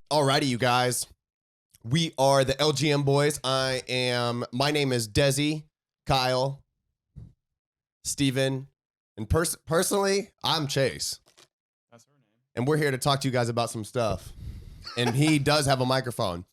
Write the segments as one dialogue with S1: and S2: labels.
S1: Alrighty, you guys. We are the LGM Boys. My name is Desi, Kyle, Steven, and personally, I'm Chase.
S2: That's her name.
S1: And we're here to talk to you guys about some stuff. And he does have a microphone.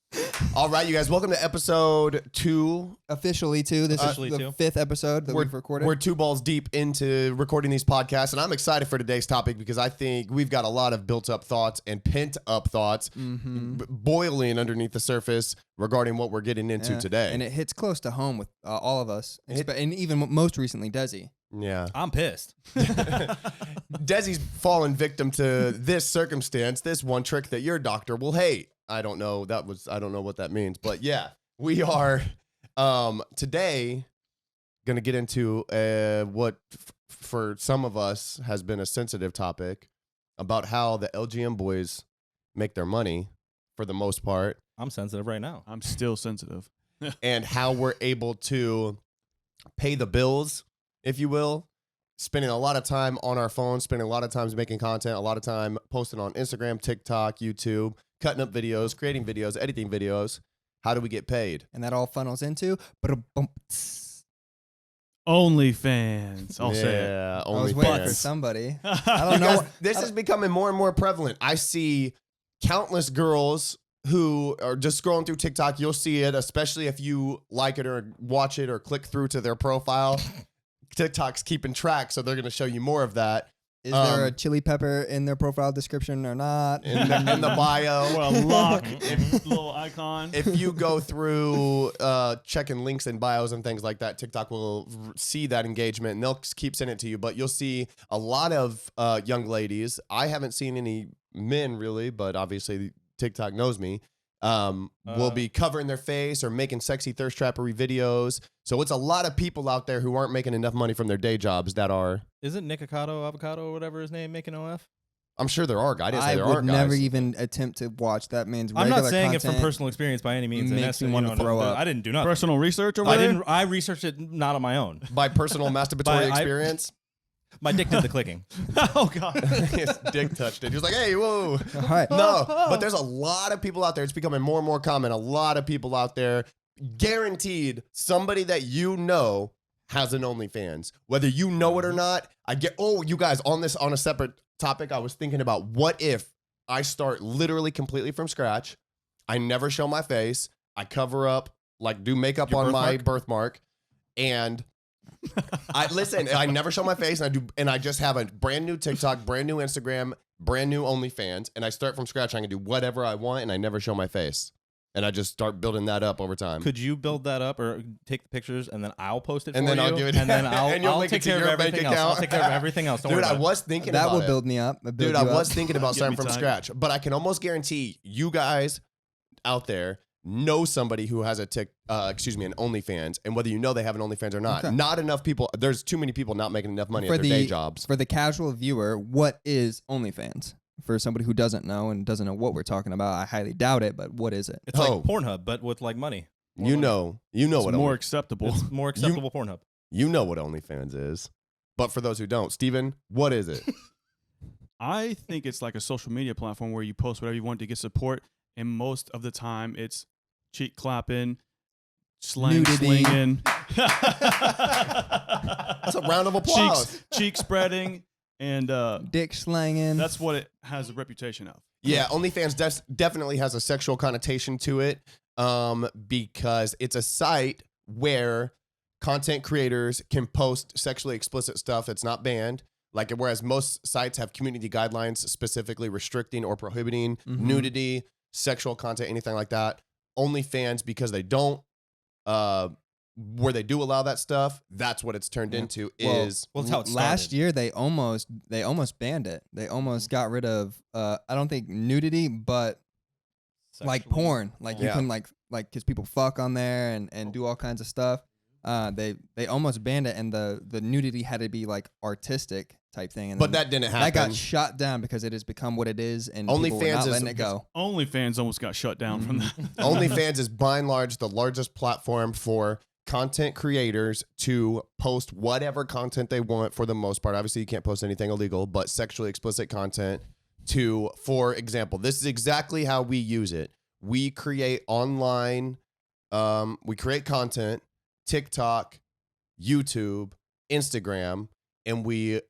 S1: All right, you guys, welcome to episode 2.
S3: Officially 2. This is the 5th episode that we've recorded.
S1: We're 2 balls deep into recording these podcasts, and I'm excited for today's topic because I think we've got a lot of built-up thoughts and pent-up thoughts boiling underneath the surface regarding what we're getting into today.
S3: And it hits close to home with all of us, and even most recently, Desi.
S1: Yeah.
S2: I'm pissed.
S1: Desi's fallen victim to this circumstance, this one trick that your doctor will hate. I don't know what that means, but yeah, we are today going to get into what for some of us has been a sensitive topic about how the LGM boys make their money for the most part.
S2: I'm sensitive right now.
S4: I'm still sensitive.
S1: And how we're able to pay the bills, if you will, spending a lot of time on our phones, spending a lot of time making content, a lot of time posting on Instagram, TikTok, YouTube, cutting up videos, creating videos, editing videos. How do we get paid?
S3: And that all funnels into
S4: OnlyFans. I'll say it.
S1: Yeah,
S3: I was waiting for
S1: OnlyFans.
S3: somebody. I don't know.
S1: This is becoming more and more prevalent. I see countless girls who are just scrolling through TikTok. You'll see it, especially if you like it or watch it or click through to their profile. TikTok's keeping track, so they're going to show you more of that.
S3: Is there a chili pepper in their profile description or not?
S1: In the bio.
S4: Or a lock, little icon.
S1: If you go through checking links and bios and things like that, TikTok will see that engagement and they'll keep sending it to you. But you'll see a lot of young ladies. I haven't seen any men really, but obviously TikTok knows me. Will be covering their face or making sexy thirst trappery videos. So it's a lot of people out there who aren't making enough money from their day jobs that are.
S2: Isn't Avocado or whatever his name making OF?
S1: I'm sure there are guys. I didn't say
S3: I
S1: there
S3: would
S1: aren't guys.
S3: never even attempt to watch. That means
S2: I'm
S3: regular
S2: not saying it
S3: content
S2: from personal experience by any means.
S3: makes me want to throw up.
S2: I didn't do nothing.
S4: Personal research over there?
S2: I researched it not on my own.
S1: By personal masturbatory experience.
S2: My dick did the clicking.
S4: Oh, God.
S1: His dick touched it. He was like, hey, whoa.
S3: All right.
S1: No, but there's a lot of people out there. It's becoming more and more common. A lot of people out there, guaranteed somebody that you know has an OnlyFans. Whether you know it or not, you guys, on a separate topic, I was thinking about what if I start literally completely from scratch. I never show my face. I cover up, do makeup on my birthmark. And I never show my face, and I just have a brand new TikTok, brand new Instagram, brand new OnlyFans, and I start from scratch. I can do whatever I want, and I never show my face, and I just start building that up over time.
S2: Could you build that up or take the pictures and then I'll post it
S1: And
S2: for
S1: then
S2: you?
S1: I'll do it.
S2: And then
S1: And you'll
S2: I'll
S1: link it
S2: take
S1: to
S2: care of
S1: your bank
S2: everything else.
S1: account.
S2: I'll take care of everything else. Don't
S1: Dude,
S2: worry
S1: I
S2: about
S1: was thinking
S3: That
S1: about
S3: will
S1: it.
S3: build me up.
S1: Dude, I was thinking about
S4: Get
S1: starting
S4: me
S1: from
S4: tight.
S1: scratch, but I can almost guarantee you guys out there know somebody who has an OnlyFans, and whether you know they have an OnlyFans or not.
S3: Okay.
S1: Not enough people. There's too many people not making enough money at their day jobs.
S3: For the casual viewer, what is OnlyFans? For somebody who doesn't know and doesn't know what we're talking about, I highly doubt it, but what is it?
S2: It's like Pornhub, but with money.
S1: You know
S4: It's
S1: what
S4: more acceptable.
S2: It's more acceptable Pornhub.
S1: You know what OnlyFans is. But for those who don't, Steven, what is it?
S4: I think it's like a social media platform where you post whatever you want to get support, and most of the time it's cheek clapping, slang
S3: Nudity.
S4: slinging.
S1: That's a round of applause.
S4: cheek spreading, and
S3: Dick slanging.
S4: that's what it has a reputation of.
S1: Yeah, OnlyFans definitely has a sexual connotation to it because it's a site where content creators can post sexually explicit stuff that's not banned. Whereas most sites have community guidelines specifically restricting or prohibiting nudity, sexual content, anything like that. OnlyFans, because they don't, where they do allow that stuff, that's what it's turned into.
S2: Well, it's how it started.
S3: Last year they almost banned it. They almost got rid of I don't think nudity, but like porn. You can because people fuck on there and do all kinds of stuff. They almost banned it, and the nudity had to be artistic type thing. And
S1: but that didn't happen.
S3: That got shut down because it has become what it is, and people were not letting it go.
S4: OnlyFans almost got shut down from that.
S1: OnlyFans is by and large the largest platform for content creators to post whatever content they want for the most part. Obviously, you can't post anything illegal, but sexually explicit content for example, this is exactly how we use it. We create online, we create content, TikTok, YouTube, Instagram, and we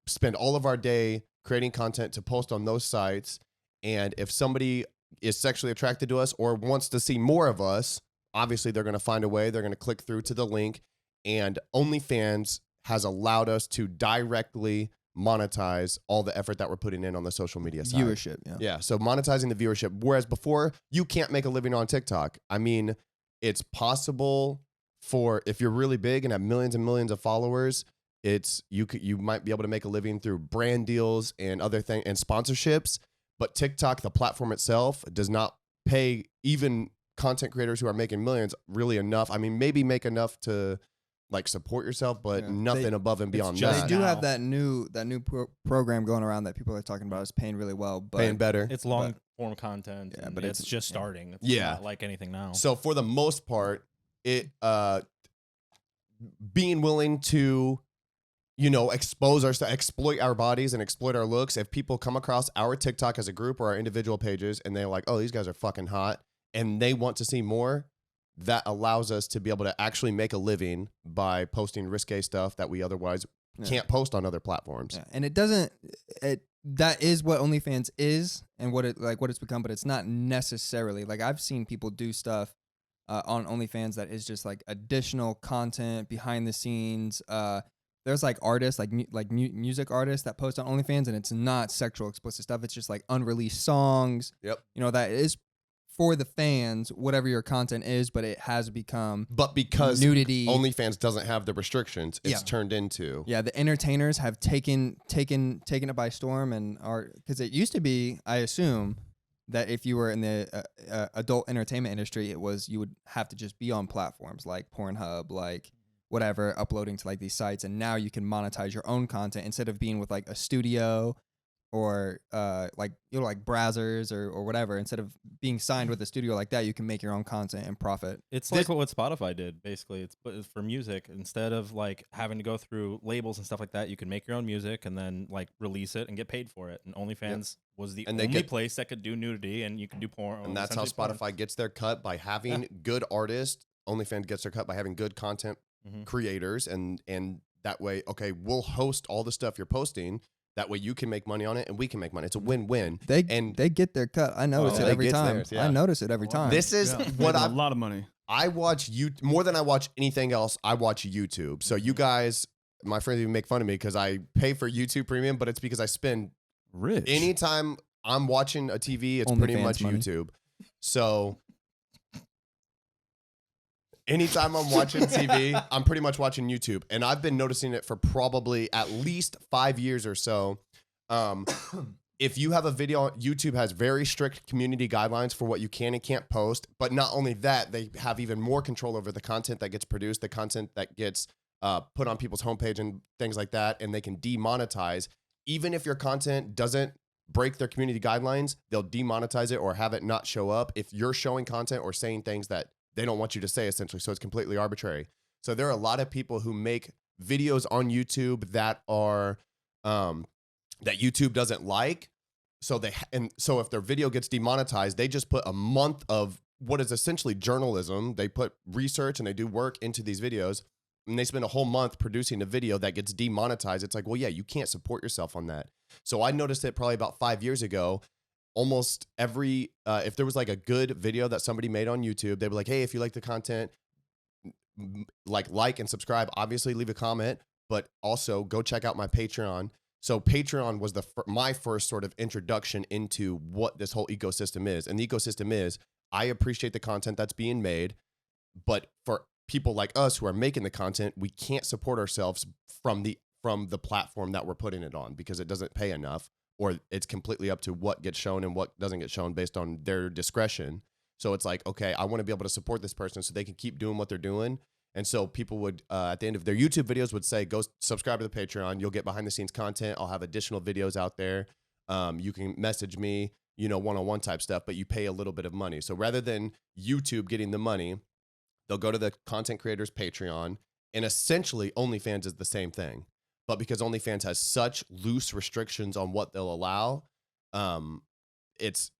S1: spend all of our day creating content to post on those sites. And if somebody is sexually attracted to us or wants to see more of us, obviously they're going to find a way. They're going to click through to the link. And OnlyFans has allowed us to directly monetize all the effort that we're putting in on the social media side.
S3: Viewership,
S1: Yeah, so monetizing the viewership. Whereas before, you can't make a living on TikTok. I mean, it's possible for, if you're really big and have millions and millions of followers, you might be able to make a living through brand deals and other things and sponsorships. But TikTok, the platform itself, does not pay even content creators who are making millions really enough. I mean, maybe make enough to like support yourself, but nothing above and beyond that.
S3: They do have that new program going around that people are talking about is paying really well, but
S1: paying better.
S2: It's long form content.
S3: Yeah, but
S2: it's just starting. It's not like anything now.
S1: So for the most part, it being willing to, exploit our bodies and exploit our looks. If people come across our TikTok as a group or our individual pages and they're like, oh, these guys are fucking hot, and they want to see more, that allows us to be able to actually make a living by posting risque stuff that we otherwise can't post on other platforms.
S3: Yeah. And that is what OnlyFans is and what it's become, but it's not necessarily. Like, I've seen people do stuff on OnlyFans that is just like additional content behind the scenes. There's like artists, like music artists that post on OnlyFans, and it's not sexual explicit stuff. It's just like unreleased songs.
S1: Yep.
S3: That is for the fans, whatever your content is, but it has become
S1: because
S3: nudity.
S1: OnlyFans doesn't have the restrictions, it's turned into.
S3: Yeah, the entertainers have taken it by storm, and because it used to be, I assume, that if you were in the adult entertainment industry, you would have to just be on platforms like Pornhub, like whatever, uploading to like these sites, and now you can monetize your own content instead of being with like a studio or like Brazzers or whatever. Instead of being signed with a studio like that, you can make your own content and profit.
S2: It's like what Spotify did, basically. It's for music. Instead of like having to go through labels and stuff like that, you can make your own music and then like release it and get paid for it. And OnlyFans was the only place that could do nudity, and you can do porn.
S1: And that's how Spotify gets their cut, by having good artists. OnlyFans gets their cut by having good content creators, and that way, okay, we'll host all the stuff you're posting. That way you can make money on it and we can make money. It's a win-win.
S3: They get their cut. I notice it every time. Theirs, I notice it every time.
S1: This is what
S4: a lot of money.
S1: I watch more than I watch anything else. I watch YouTube. So you guys, my friends even make fun of me because I pay for YouTube Premium, but it's because I spend anytime I'm watching a TV, it's pretty much money. YouTube. So anytime I'm watching TV, I'm pretty much watching YouTube. And I've been noticing it for probably at least 5 years or so. If you have a video, YouTube has very strict community guidelines for what you can and can't post. But not only that, they have even more control over the content that gets produced, the content that gets put on people's homepage and things like that. And they can demonetize. Even if your content doesn't break their community guidelines, they'll demonetize it or have it not show up if you're showing content or saying things that they don't want you to say, essentially. So it's completely arbitrary. So there are a lot of people who make videos on YouTube that are that YouTube doesn't like. So if their video gets demonetized, they just put a month of what is essentially journalism. They put research and they do work into these videos, and they spend a whole month producing a video that gets demonetized. It's like, well, yeah, you can't support yourself on that. So I noticed it probably about 5 years ago. Almost every, if there was like a good video that somebody made on YouTube, they'd be like, hey, if you like the content, like and subscribe, obviously leave a comment, but also go check out my Patreon. So Patreon was my first sort of introduction into what this whole ecosystem is. And the ecosystem is, I appreciate the content that's being made, but for people like us who are making the content, we can't support ourselves from the platform that we're putting it on because it doesn't pay enough. Or it's completely up to what gets shown and what doesn't get shown based on their discretion. So it's like, okay, I want to be able to support this person so they can keep doing what they're doing. And so people would, at the end of their YouTube videos, would say, go subscribe to the Patreon. You'll get behind the scenes content. I'll have additional videos out there. You can message me, one-on-one type stuff, but you pay a little bit of money. So rather than YouTube getting the money, they'll go to the content creator's Patreon, and essentially OnlyFans is the same thing. but because OnlyFans has such loose restrictions on what they'll allow, it's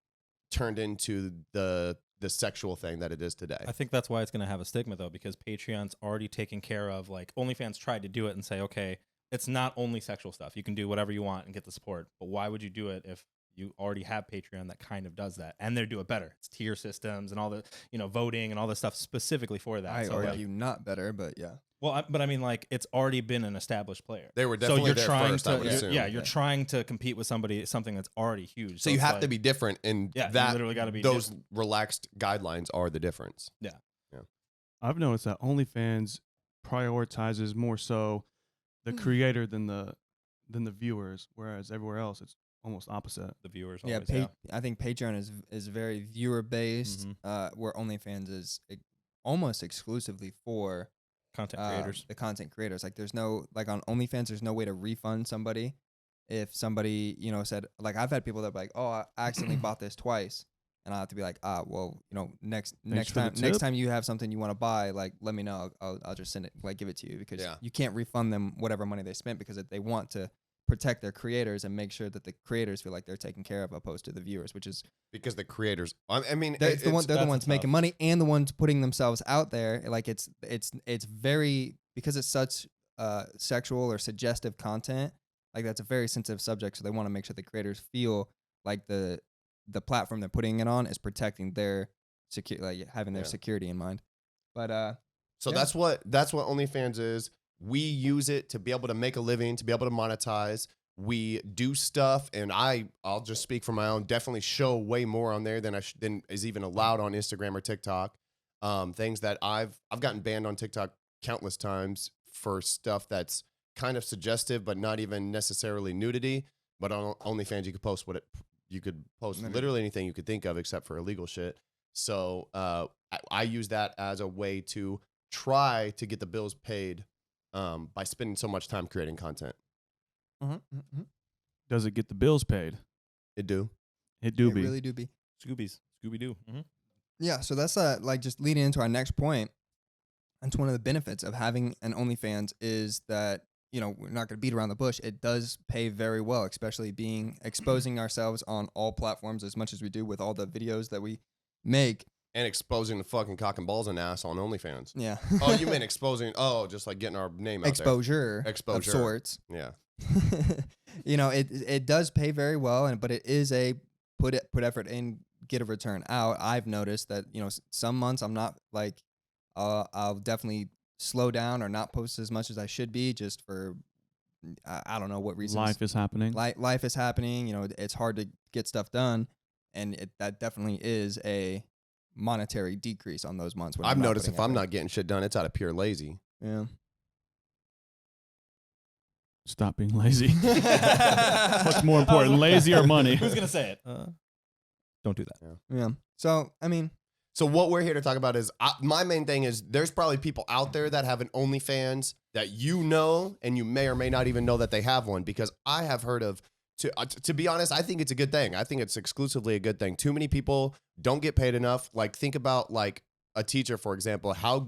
S1: turned into the sexual thing that it is today.
S2: I think that's why it's going to have a stigma, though, because Patreon's already taken care of. Like, OnlyFans tried to do it and say, okay, it's not only sexual stuff. You can do whatever you want and get the support. But why would you do it if you already have Patreon that kind of does that, and they do it better? It's tier systems and all the, voting and all this stuff specifically for that.
S3: I argue not better, but yeah.
S2: Well, but I mean, like, it's already been an established player.
S1: They were definitely there first, I would assume.
S2: You're trying to compete with something that's already huge.
S1: So you have to be different, and
S2: you literally got to be
S1: those
S2: different.
S1: Relaxed guidelines are the difference.
S2: Yeah.
S4: I've noticed that OnlyFans prioritizes more so the creator than the viewers, whereas everywhere else it's almost opposite.
S2: The viewers.
S3: Yeah,
S2: always,
S3: I think Patreon is very viewer based, where OnlyFans is almost exclusively for
S2: content creators.
S3: The content creators. Like, there's no, like, on OnlyFans, there's no way to refund somebody if somebody said, like, I've had people that are like, oh, I accidentally bought this twice, and I have to be like, well, next time you have something you want to buy, like, let me know. I'll just send it, like, give it to you, because you can't refund them whatever money they spent, because they want to protect their creators and make sure that the creators feel like they're taken care of, opposed to the viewers, which is
S1: because the creators, I mean,
S3: they're the ones making money and the ones putting themselves out there. Like, it's very, because it's such sexual or suggestive content, like, that's a very sensitive subject. So they want to make sure the creators feel like the platform they're putting it on is protecting their having their security in mind. But
S1: so that's what OnlyFans is. We use it to be able to make a living, to be able to monetize. We do stuff, and I'll just speak for my own. Definitely show way more on there than than is even allowed on Instagram or TikTok. Things that I've gotten banned on TikTok countless times for stuff that's kind of suggestive, but not even necessarily nudity. But on OnlyFans, you could post literally anything you could think of, except for illegal shit. So I use that as a way to try to get the bills paid. By spending so much time creating content.
S4: Does it get the bills paid?
S1: It do.
S4: It do be.
S3: Really do be.
S2: Scooby-Doo.
S3: Yeah, so that's like just leading into our next point. That's one of the benefits of having an OnlyFans is that, we're not going to beat around the bush. It does pay very well, especially exposing ourselves on all platforms as much as we do with all the videos that we make.
S1: And exposing the fucking cock and balls and ass on OnlyFans.
S3: Yeah.
S1: Oh, you mean exposing? Oh, just like getting our name out
S3: Exposure of sorts.
S1: Yeah.
S3: It does pay very well, but it is a put effort in, get a return out. I've noticed that some months I'm not like I'll definitely slow down or not post as much as I should be, just for I don't know what reasons.
S4: Life is happening.
S3: Life is happening. It's hard to get stuff done, and that definitely is a monetary decrease on those months. When
S1: I've noticed if I'm not getting shit done, it's out of pure lazy.
S3: Yeah.
S4: Stop being lazy. What's more important, lazy or money?
S2: Who's gonna say it? Don't do that.
S3: Yeah. So
S1: So what we're here to talk about is my main thing is there's probably people out there that have an OnlyFans that and you may or may not even know that they have one, because I have heard of. To be honest, I think it's a good thing. I think it's exclusively a good thing. Too many people don't get paid enough. Like, think about like a teacher, for example, how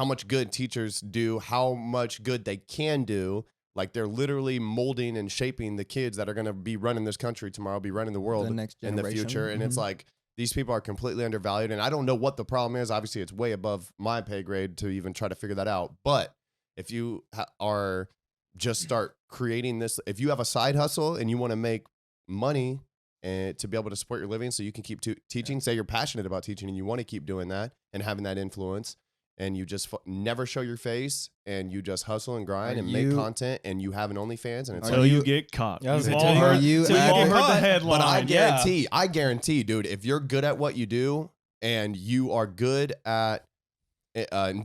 S1: much good teachers do, how much good they can do. Like, they're literally molding and shaping the kids that are going to be running this country tomorrow, be running the world in the future. And it's like, these people are completely undervalued. And I don't know what the problem is. Obviously, it's way above my pay grade to even try to figure that out. But if you are just start creating this, if you have a side hustle and you want to make money and to be able to support your living so you can keep teaching, say you're passionate about teaching and you want to keep doing that and having that influence, and you just never show your face and you just hustle and grind and make content, and you have an OnlyFans, and it's
S4: until you get caught.
S2: Yeah,
S4: You've all heard the headline.
S1: But I guarantee, dude, if you're good at what you do and you are good at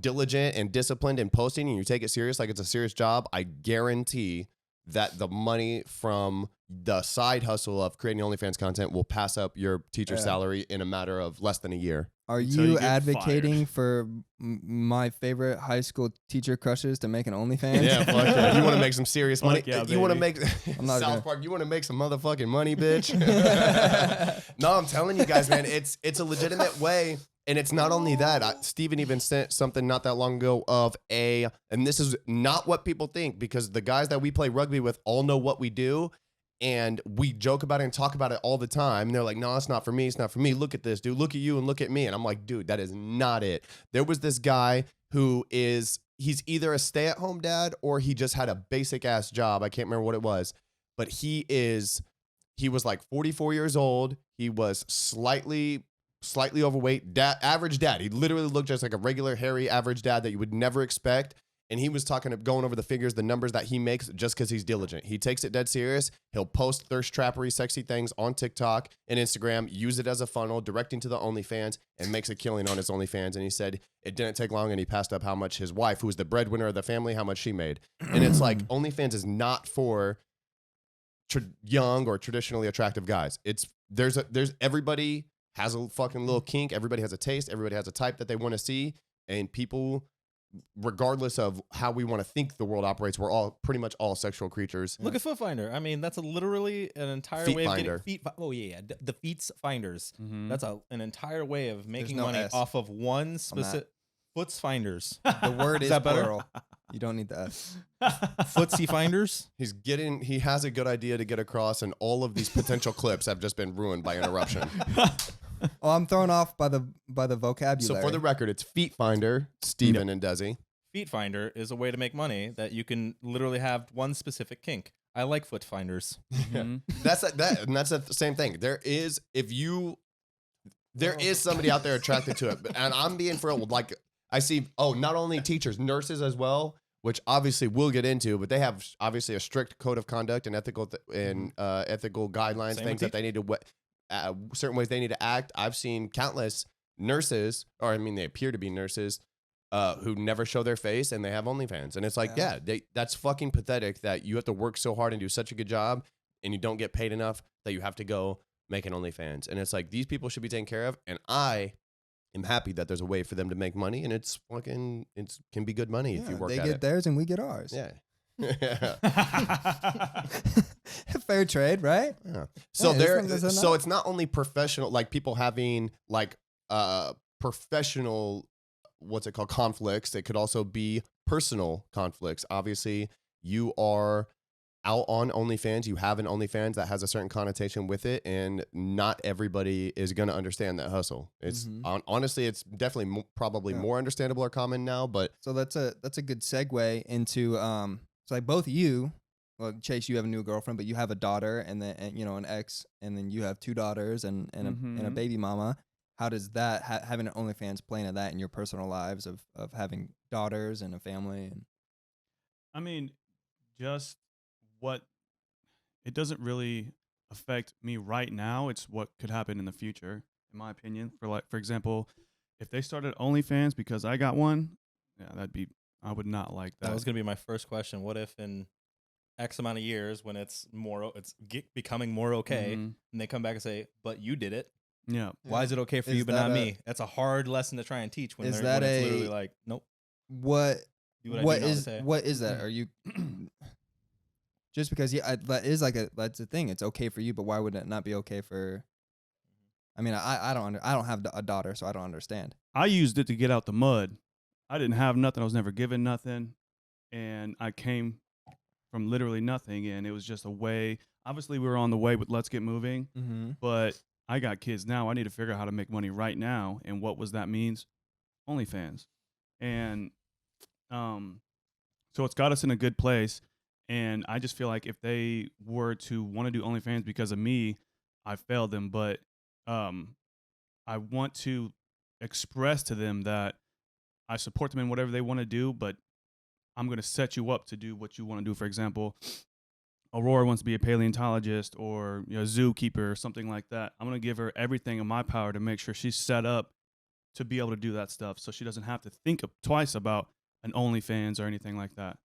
S1: diligent and disciplined in posting, and you take it serious like it's a serious job, I guarantee that the money from the side hustle of creating OnlyFans content will pass up your teacher salary in a matter of less than a year.
S3: Are you advocating for my favorite high school teacher crushes to make an OnlyFans?
S1: Yeah, fuck yeah. You want to make some serious money?
S4: Yeah,
S1: you want to make South Park? You want to make some motherfucking money, bitch? No, I'm telling you guys, man, it's a legitimate way. And it's not only that. Steven even sent something not that long ago and this is not what people think, because the guys that we play rugby with all know what we do. And we joke about it and talk about it all the time. And they're like, no, it's not for me. It's not for me. Look at this, dude. Look at you and look at me. And I'm like, dude, that is not it. There was this guy he's either a stay-at-home dad or he just had a basic-ass job. I can't remember what it was. But he was like 44 years old. He was slightly overweight, average dad. He literally looked just like a regular, hairy, average dad that you would never expect. And he was going over the figures, the numbers that he makes just because he's diligent. He takes it dead serious. He'll post thirst trappery, sexy things on TikTok and Instagram, use it as a funnel, directing to the OnlyFans, and makes a killing on his OnlyFans. And he said it didn't take long, and he passed up how much his wife, who was the breadwinner of the family, how much she made. And it's like OnlyFans is not for young or traditionally attractive guys. There's everybody has a fucking little kink. Everybody has a taste. Everybody has a type that they want to see, and people, regardless of how we want to think the world operates, we're all pretty much all sexual creatures.
S2: Look at Foot Finder. I mean, that's literally an entire
S1: feet
S2: way
S1: finder.
S2: of getting the Feet Finders.
S4: Mm-hmm.
S2: That's an entire way of making
S3: no
S2: money
S3: S
S2: off of one specific Foots Finders.
S3: The word is
S2: that better?
S3: plural. You don't need the S.
S2: Footsie Finders.
S1: He has a good idea to get across, and all of these potential clips have just been ruined by interruption.
S3: Oh, I'm thrown off by the vocabulary.
S1: So for the record, it's Feet Finder, Steven and Desi.
S2: Feet Finder is a way to make money that you can literally have one specific kink. I like Foot Finders.
S4: Mm-hmm.
S1: That's the same thing. There is somebody out there attracted to it, and I'm being for like I see. Oh, not only teachers, nurses as well, which obviously we'll get into, but they have obviously a strict code of conduct and ethical ethical guidelines,
S2: Same
S1: things that they need to certain ways they need to act. I've seen countless nurses, or I mean, they appear to be nurses, who never show their face, and they have OnlyFans, and it's like, that's fucking pathetic that you have to work so hard and do such a good job, and you don't get paid enough that you have to go make an OnlyFans, and it's like these people should be taken care of, and I am happy that there's a way for them to make money, and it can be good money if you work at it.
S3: They get theirs and we get ours.
S1: Yeah.
S3: Fair trade, right?
S1: Yeah. So
S3: Yeah,
S1: so it's not only professional, like people having like professional, what's it called, conflicts. It could also be personal conflicts. Obviously, you are out on OnlyFans. You have an OnlyFans that has a certain connotation with it, and not everybody is going to understand that hustle. It's honestly, it's definitely probably more understandable or common now. But
S3: so that's a good segue into so like both of you, well, Chase, you have a new girlfriend, but you have a daughter, and then an ex, and then you have two daughters and a baby mama. How does that having an OnlyFans play into that in your personal lives of having daughters and a family? And
S4: I mean, just what it doesn't really affect me right now. It's what could happen in the future, in my opinion. For example, if they started OnlyFans because I got one, I would not like that.
S2: That was gonna be my first question. What if in X amount of years, when it's becoming more okay, and they come back and say, "But you did it."
S4: Yeah.
S2: Why is it okay for you but not me? That's a hard lesson to try and teach when it's literally like, nope.
S3: What is that? Are you just because that is that's the thing. It's okay for you, but why would it not be okay for? I mean, I don't have a daughter, so I don't understand.
S4: I used it to get out the mud. I didn't have nothing. I was never given nothing, and I came from literally nothing, and it was just a way. Obviously, we were on the way with Let's Get Moving, but I got kids now. I need to figure out how to make money right now, and what that means, OnlyFans, and so it's got us in a good place. And I just feel like if they were to want to do OnlyFans because of me, I failed them. But I want to express to them that I support them in whatever they want to do, but I'm going to set you up to do what you want to do. For example, Aurora wants to be a paleontologist or a zookeeper or something like that. I'm going to give her everything in my power to make sure she's set up to be able to do that stuff, so she doesn't have to think twice about an OnlyFans or anything like that.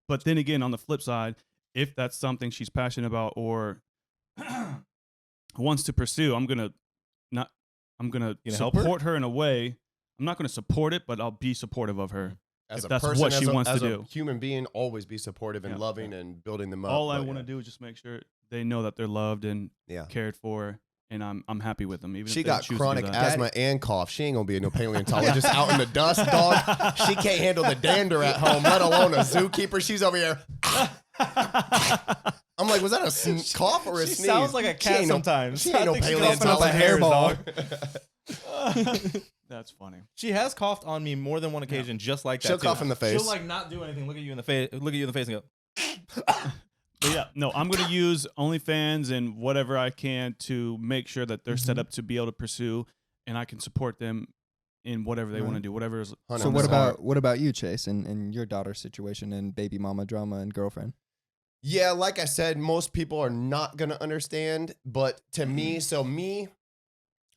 S4: But then again, on the flip side, if that's something she's passionate about or wants to pursue, I'm gonna support her in a way. I'm not gonna support it, but I'll be supportive of her.
S1: As
S4: if
S1: a
S4: that's
S1: person,
S4: what she
S1: as
S4: wants
S1: a
S4: to do.
S1: Human being, always be supportive and loving and building them up.
S4: All I want to do is just make sure they know that they're loved and cared for, and I'm happy with them. Even
S1: she
S4: if they
S1: got
S4: choose to do
S1: chronic
S4: that.
S1: asthma and cough. She ain't gonna be no paleontologist out in the dust, dog. She can't handle the dander at home, let alone a zookeeper. She's over here. I'm like, was that a cough or a sneeze?
S2: Sounds like a cat sometimes.
S1: She ain't no paleontologist.
S3: Hairball.
S4: That's funny.
S2: She has coughed on me more than one occasion, just like that.
S1: She'll cough in the face.
S2: She'll like not do anything. Look at you in the face. Look at you in the face and go.
S4: But yeah, no, I'm going to use OnlyFans and whatever I can to make sure that they're set up to be able to pursue, and I can support them in whatever they want to do, whatever is.
S3: So what about you, Chase, and your daughter's situation and baby mama drama and girlfriend?
S1: Yeah, like I said, most people are not gonna understand, but to me,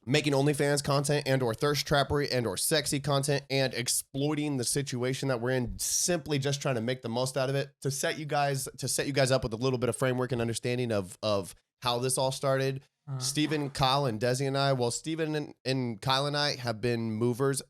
S1: making OnlyFans content and or thirst trappery and or sexy content and exploiting the situation that we're in, simply just trying to make the most out of it, to set you guys up with a little bit of framework and understanding of how this all started. Steven, Kyle, and Desi and I, well, Steven and Kyle and I have been movers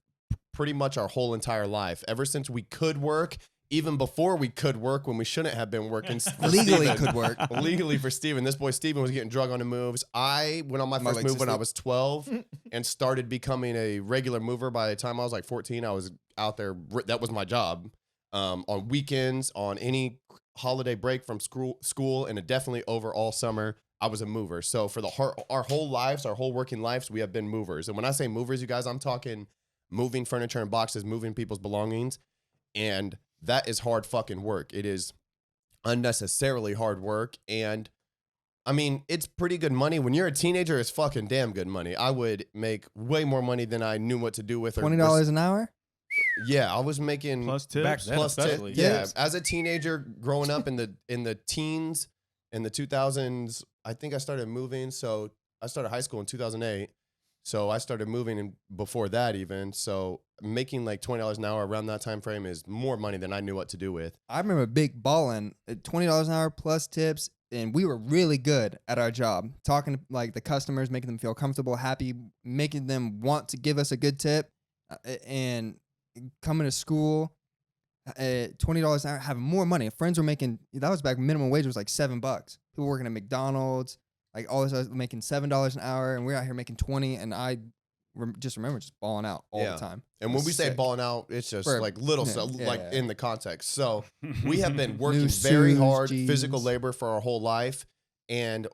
S1: pretty much our whole entire life. Ever since we could work, even before we could work when we shouldn't have been working.
S3: Legally could work.
S1: Legally for Steven. This boy Steven was getting drug on the moves. I went on my first move when I was 12 and started becoming a regular mover. By the time I was like 14, I was out there. That was my job. On weekends, on any holiday break from school, and definitely over all summer, I was a mover. So for our whole lives, our whole working lives, we have been movers. And when I say movers, you guys, I'm talking moving furniture and boxes, moving people's belongings. And that is hard fucking work. It is unnecessarily hard work. And I mean, it's pretty good money. When you're a teenager, it's fucking damn good money. I would make way more money than I knew what to do with.
S3: $20 an hour?
S1: Yeah, I was making
S4: plus tips.
S2: Back then, especially.
S1: Yeah, as a teenager growing up in the teens, in the 2000s, I think I started moving. So I started high school in 2008. So I started moving before that even. So making like $20 an hour around that time frame is more money than I knew what to do with.
S3: I remember big balling at $20 an hour plus tips, and we were really good at our job, talking to like the customers, making them feel comfortable, happy, making them want to give us a good tip, and coming to school at $20 an hour, having more money. Friends were making, that was back, minimum wage was like $7. People working at McDonald's, like all this, I was making $7 an hour, and we're out here making 20, and I just remember just balling out all the time.
S1: And when we say balling out, it's just like little stuff, in the context. So we have been working very hard, physical labor for our whole life. And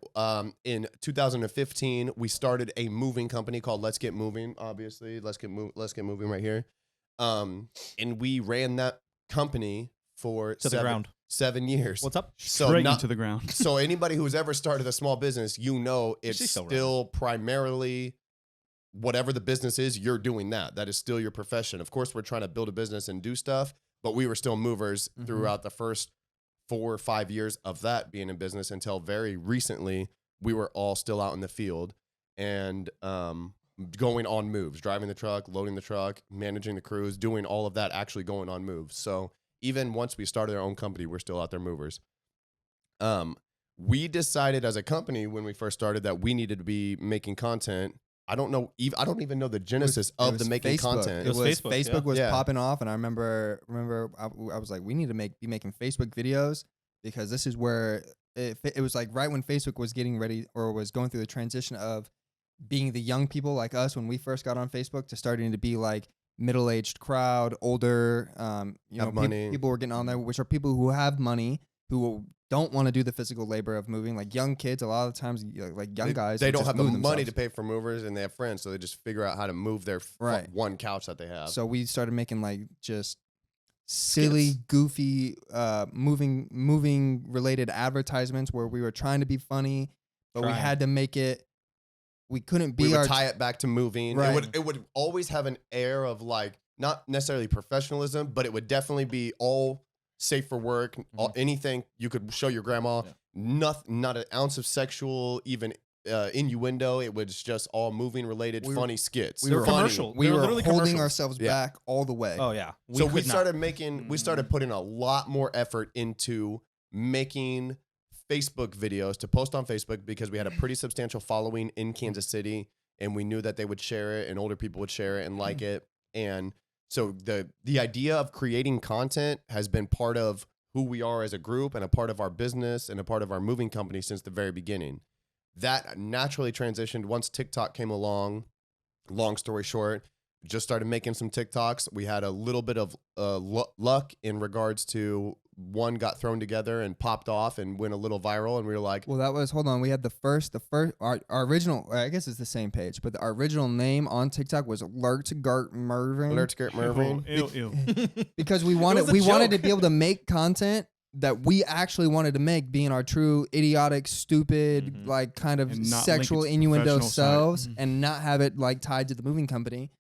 S1: in 2015, we started a moving company called Let's Get Moving. Obviously, Let's Get Moving right here. And we ran that company for
S2: the ground.
S1: 7 years.
S2: What's up?
S4: Straight into the ground.
S1: So anybody who's ever started a small business, it's still primarily whatever the business is, you're doing that. That is still your profession. Of course, we're trying to build a business and do stuff, but we were still movers throughout the first 4 or 5 years of that being in business until very recently. We were all still out in the field and going on moves, driving the truck, loading the truck, managing the crews, doing all of that, actually going on moves. So even once we started our own company, we're still out there movers. We decided as a company when we first started that we needed to be making content. I don't even know the genesis of the making content.
S3: It was Facebook was popping off, and I remember I was like, we need to be making Facebook videos, because this is where it was like right when Facebook was getting ready or was going through the transition of being the young people like us when we first got on Facebook to starting to be like middle-aged crowd, older, people were getting on there, which are people who have money, who don't want to do the physical labor of moving. Like young kids, a lot of the times, like young guys,
S1: they don't have the money to pay for movers, and they have friends, so they just figure out how to move their one couch that they have.
S3: So we started making like just silly, goofy, moving related advertisements where we were trying to be funny, but we had to make it. We couldn't be.
S1: We would tie it back to moving. Right. It would always have an air of like not necessarily professionalism, but it would definitely be all safe for work. Anything you could show your grandma. Not an ounce of sexual even innuendo. It was just all moving related, funny skits.
S2: We were commercial.
S3: We were holding ourselves back all the way.
S2: Oh yeah.
S1: We started putting a lot more effort into making Facebook videos to post on Facebook, because we had a pretty substantial following in Kansas City, and we knew that they would share it and older people would share it and like it. And so the idea of creating content has been part of who we are as a group and a part of our business and a part of our moving company since the very beginning. that naturally transitioned once TikTok came along. Long story short, just started making some TikToks. We had a little bit of luck in regards to one got thrown together and popped off and went a little viral. And we were like,
S3: well, that was, hold on. We had the first, our original, I guess it's the same page, but our original name on TikTok was Lertgart Mervin.
S1: Lertgart Mervin.
S4: Ew.
S3: Because we wanted to be able to make content that we actually wanted to make, being our true idiotic, stupid, like kind of sexual innuendo selves, and not have it like tied to the moving company.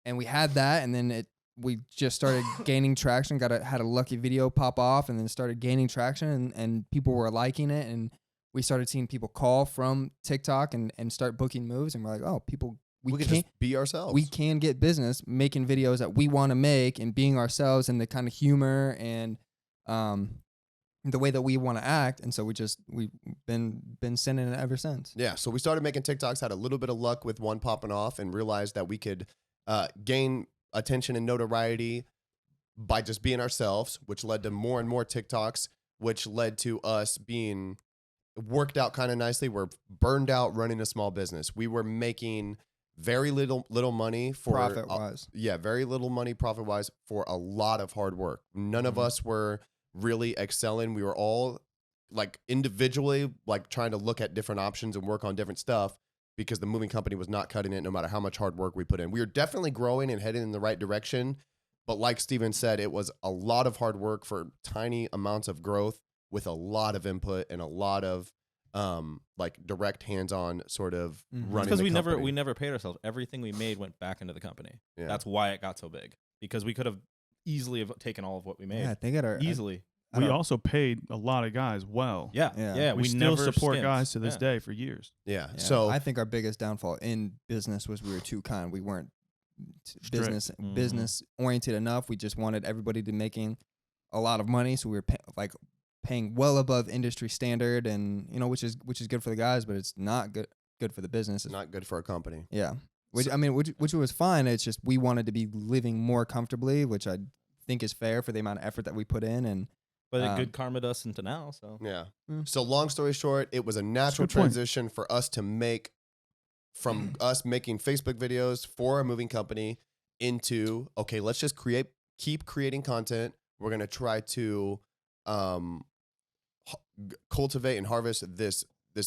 S3: And we had that, and then we just started gaining traction. Had a lucky video pop off, and then started gaining traction, and people were liking it, and we started seeing people call from TikTok and start booking moves, and we're like, oh, we
S1: can just be ourselves.
S3: We can get business making videos that we want to make and being ourselves and the kind of humor and the way that we want to act. And so we've been sending it ever since.
S1: Yeah. So we started making TikToks, had a little bit of luck with one popping off, and realized that we could gain attention and notoriety by just being ourselves, which led to more and more TikToks, which led to us being worked out kind of nicely. We're burned out running a small business. We were making very little money for
S3: profit-wise.
S1: Very little money profit-wise for a lot of hard work. None of us were really excelling. We were all like individually like trying to look at different options and work on different stuff, because the moving company was not cutting it no matter how much hard work we put in. We were definitely growing and heading in the right direction, but like Steven said, it was a lot of hard work for tiny amounts of growth with a lot of input and a lot of like direct hands-on sort of running.
S2: Because we never paid ourselves. Everything we made went back into the company. Yeah. That's why it got so big, because we could have easily have taken all of what we made.
S3: Yeah, they got our
S2: easily.
S4: We also paid a lot of guys well.
S2: Yeah.
S4: We still support guys to this day for years.
S1: Yeah. So
S3: I think our biggest downfall in business was we were too kind. We weren't business oriented enough. We just wanted everybody to making a lot of money, so we were paying well above industry standard, and which is good for the guys, but it's not good for the business.
S1: It's not good for a company.
S3: Yeah. Which was fine. It's just we wanted to be living more comfortably, which I think is fair for the amount of effort that we put in.
S2: But it good karma us into now. So
S1: yeah. So long story short, it was a natural transition for us to make from us making Facebook videos for a moving company into, okay, let's just keep creating content. We're gonna try to cultivate and harvest this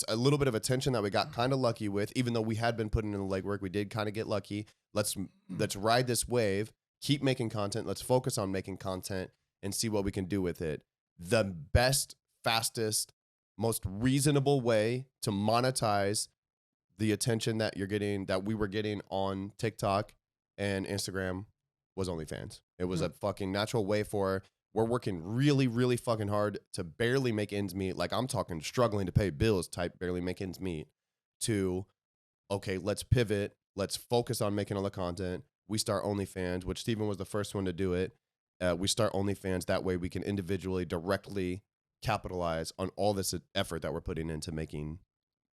S1: a little bit of attention that we got kind of lucky with, even though we had been putting in the legwork. We did kind of get lucky. Let's ride this wave. Keep making content. Let's focus on making content and see what we can do with it. The best, fastest, most reasonable way to monetize the attention that we were getting on TikTok and Instagram was OnlyFans. It was a fucking natural way we're working really, really fucking hard to barely make ends meet. Like I'm talking struggling to pay bills type, barely make ends meet, to, okay, let's pivot. Let's focus on making all the content. We start OnlyFans, which Steven was the first one to do it. We start OnlyFans. That way we can individually directly capitalize on all this effort that we're putting into making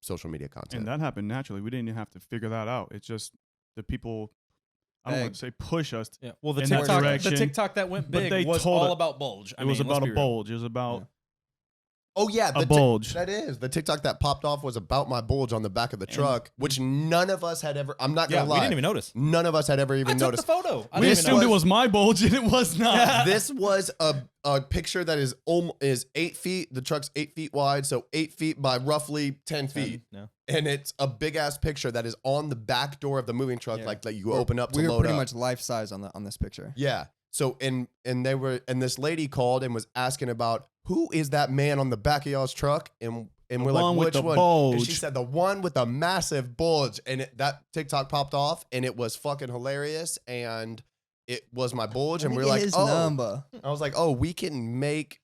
S1: social media content.
S4: And that happened naturally. We didn't even have to figure that out. It's just the people, I don't want to say push us.
S2: Yeah. Well, the TikTok that went big was all about bulge.
S4: It was about a bulge. It was about
S1: Oh yeah,
S4: a bulge.
S1: That is the TikTok that popped off was about my bulge on the back of the truck, which none of us had ever. I'm not gonna lie,
S2: we didn't even notice.
S1: None of us had ever even noticed.
S2: I took the photo.
S4: We assumed it was my bulge, and it was not.
S1: This was a picture that is 8 feet. The truck's 8 feet wide, so 8 feet by roughly 10 feet.
S2: No.
S1: And it's a big ass picture that is on the back door of the moving truck, like that you open up to load up.
S3: We were pretty much life size on this picture.
S1: Yeah. So and this lady called and was asking about who is that man on the back of y'all's truck, and we're like, which one?
S4: Bulge.
S1: And she said the one with the massive bulge, and that TikTok popped off, and it was fucking hilarious, and it was my bulge, and we're like,
S3: number.
S1: I was like, oh, we can make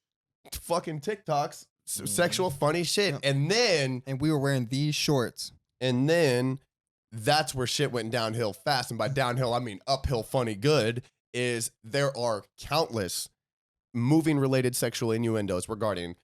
S1: fucking TikToks, sexual funny shit, and
S3: we were wearing these shorts,
S1: and then that's where shit went downhill fast, and by downhill I mean uphill funny good. Is there are countless moving related sexual innuendos regarding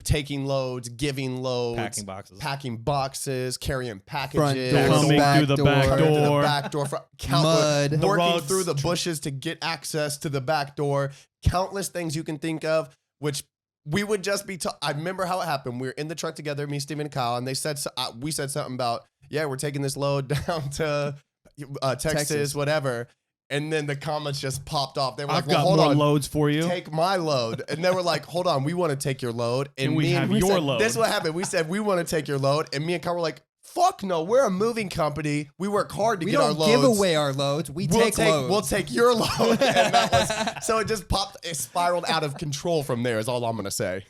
S1: taking loads, giving loads, packing boxes, carrying packages,
S4: coming through the
S1: back door,
S3: mud,
S1: working through the bushes to get access to the back door, countless things you can think of, which we would just be. I remember how it happened. We were in the truck together, me, Steven, and Kyle, and they said we said something about, yeah, we're taking this load down to Texas, whatever. And then the comments just popped off. They were like, well, hold on,
S4: loads for you.
S1: Take my load. And they were like, hold on, we want to take your load. And
S4: we have your load.
S1: This is what happened. We said, we want to take your load. And me and Kyle were like, fuck no, we're a moving company. We work hard to get our loads.
S3: We don't give away our loads. We'll take loads.
S1: We'll take your load. And that was, so it just popped, it spiraled out of control from there is all I'm going to say.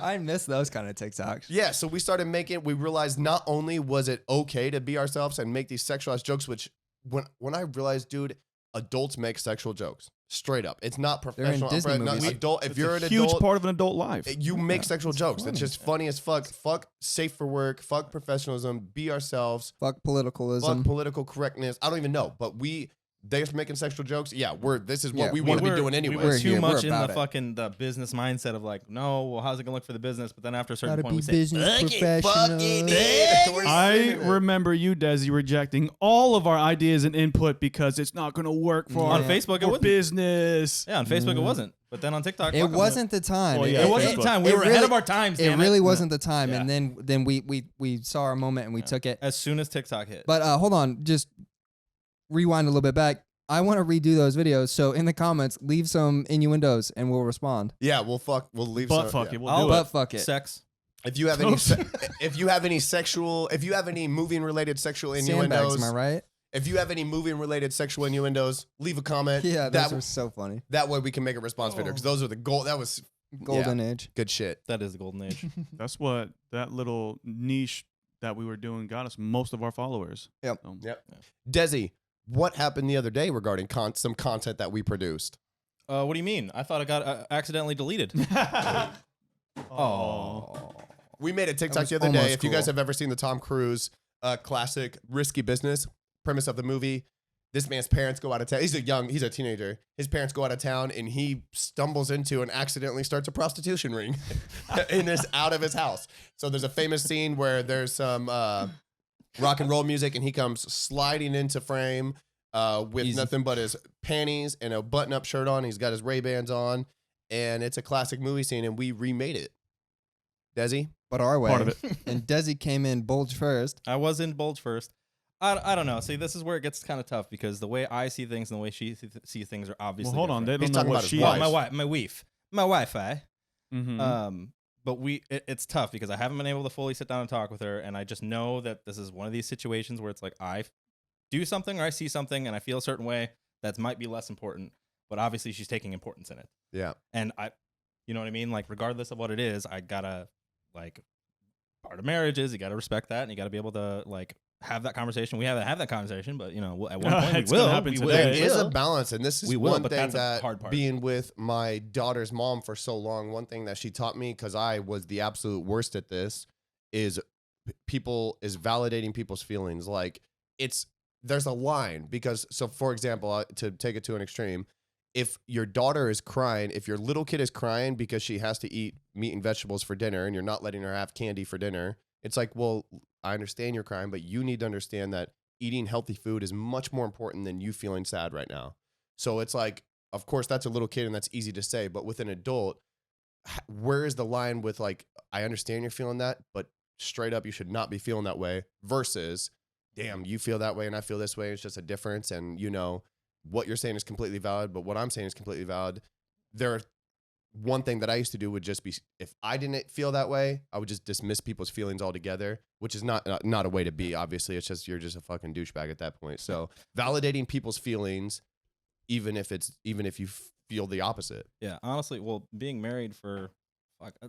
S3: I miss those kind of TikToks.
S1: Yeah, so we started we realized not only was it okay to be ourselves and make these sexualized jokes, which when I realized, dude, adults make sexual jokes. Straight up. It's not professional.
S3: They're in Disney movies.
S1: Adult, if you're an adult,
S4: huge part of an adult life.
S1: You make sexual jokes. It's just funny as fuck. Fuck safe for work. Fuck professionalism. Be ourselves.
S3: Fuck politicalism.
S1: Fuck political correctness. I don't even know. But they're making sexual jokes. Yeah, this is what we want to be doing anyway.
S2: We were too much in the business mindset of like, no, well, how's it gonna look for the business? But then after a certain point, we say,
S4: I remember you, Desi, rejecting all of our ideas and input because it's not gonna work for
S2: on Facebook. It
S4: business.
S2: Yeah, on Facebook it wasn't. But then on TikTok,
S3: it wasn't the time.
S2: Well, it wasn't the time. We were ahead of our times.
S3: It really wasn't the time. And then we saw our moment and we took it
S2: as soon as TikTok hit.
S3: But hold on, just rewind a little bit back. I want to redo those videos. So in the comments, leave some innuendos and we'll respond.
S1: Yeah, we'll leave
S4: butt
S1: some.
S4: Fuck
S1: yeah.
S4: it. We'll do
S3: butt fuck it.
S2: Sex.
S1: If you have any moving related sexual innuendos,
S3: Sandbags, am I right?
S1: If you have any moving related sexual innuendos, leave a comment.
S3: Yeah, that was so funny.
S1: That way we can make a response video because those are the gold. That was
S3: golden age.
S1: Good shit.
S2: That is the golden age.
S4: That's what that little niche that we were doing got us most of our followers.
S3: Yep.
S1: Yep. Desi, what happened the other day regarding some content that we produced?
S2: What do you mean? I thought it got accidentally deleted.
S1: Oh. We made a TikTok the other day. If you guys have ever seen the Tom Cruise classic Risky Business, premise of the movie, this man's parents go out of town. He's a teenager. His parents go out of town and he stumbles into and accidentally starts a prostitution ring out of his house. So there's a famous scene where there's some rock and roll music and he comes sliding into frame with nothing but his panties and a button-up shirt on. He's got his Ray-Bans on and it's a classic movie scene and we remade it. Desi?
S3: But our way.
S4: Part of it.
S3: And Desi came in bulge first.
S2: I was in bulge first. I don't know. See, this is where it gets kind of tough because the way I see things and the way she see things are obviously
S4: hold on. They
S2: different.
S4: don't know what she is.
S2: My Wi-Fi.
S4: Mm-hmm.
S2: But it's tough because I haven't been able to fully sit down and talk with her, and I just know that this is one of these situations where it's like I do something or I see something and I feel a certain way that might be less important, but obviously she's taking importance in it.
S1: Yeah.
S2: And you know what I mean? Like regardless of what it is, I gotta part of marriage is you gotta respect that and you gotta be able to have that conversation. We haven't had that conversation, but at one point we will.
S1: There is a balance, and this is one thing that
S2: hard part.
S1: Being with my daughter's mom for so long, one thing that she taught me, because I was the absolute worst at this, is validating people's feelings. Like there's a line because for example, to take it to an extreme, if your daughter is crying, if your little kid is crying because she has to eat meat and vegetables for dinner, and you're not letting her have candy for dinner, it's like, well, I understand you're crying, but you need to understand that eating healthy food is much more important than you feeling sad right now. So it's like, of course, that's a little kid and that's easy to say, but with an adult, where is the line with I understand you're feeling that, but straight up, you should not be feeling that way versus, damn, you feel that way and I feel this way. It's just a difference. And what you're saying is completely valid, but what I'm saying is completely valid. One thing that I used to do would just be, if I didn't feel that way, I would just dismiss people's feelings altogether, which is not a way to be. Obviously, it's just you're just a fucking douchebag at that point. So validating people's feelings, even if you feel the opposite.
S2: Yeah, honestly, well, being married for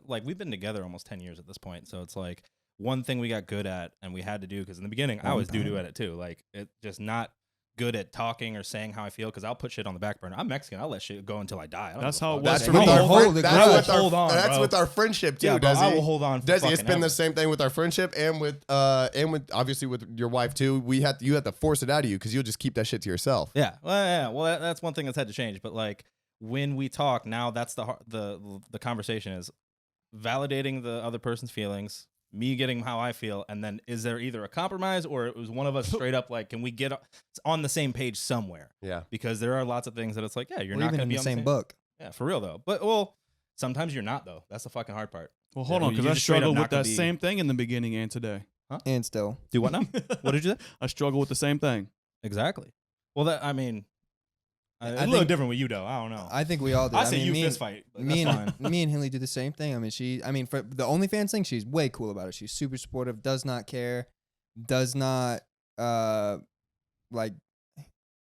S2: we've been together almost 10 years at this point, so it's like one thing we got good at and we had to do because in the beginning I was doo-doo at it too. It just not good at talking or saying how I feel because I'll put shit on the back burner. I'm Mexican. I'll let shit go until I die.
S4: That's how it
S1: That's
S4: was.
S1: with our friendship too.
S2: Yeah,
S1: Desi.
S2: I will hold on.
S1: Desi, it's been the same thing with our friendship and with obviously with your wife too. You have to force it out of you because you'll just keep that shit to yourself.
S2: Yeah. Well, that's one thing that's had to change. But when we talk now, that's the conversation is validating the other person's feelings, me getting how I feel, and then is there either a compromise or it was one of us straight up can we get on the same page somewhere?
S1: Yeah.
S2: Because there are lots of things that it's you're
S3: We're
S2: not
S3: even
S2: going to
S3: in
S2: be
S3: the
S2: on
S3: same book.
S2: Yeah, for real though. But Sometimes you're not though. That's the fucking hard part.
S4: Well, hold on, because I struggled with that same thing in the beginning and today.
S2: Huh?
S3: And still.
S2: Do what now? What did you say?
S4: I struggle with the same thing.
S2: Exactly. Well, I mean, a little different with you though. I don't know.
S3: I do. I
S2: say
S3: mean,
S2: you fist fight.
S3: Me and Hinley do the same thing. I mean, for the OnlyFans thing, she's way cool about it. She's super supportive. Does not care. Does not like.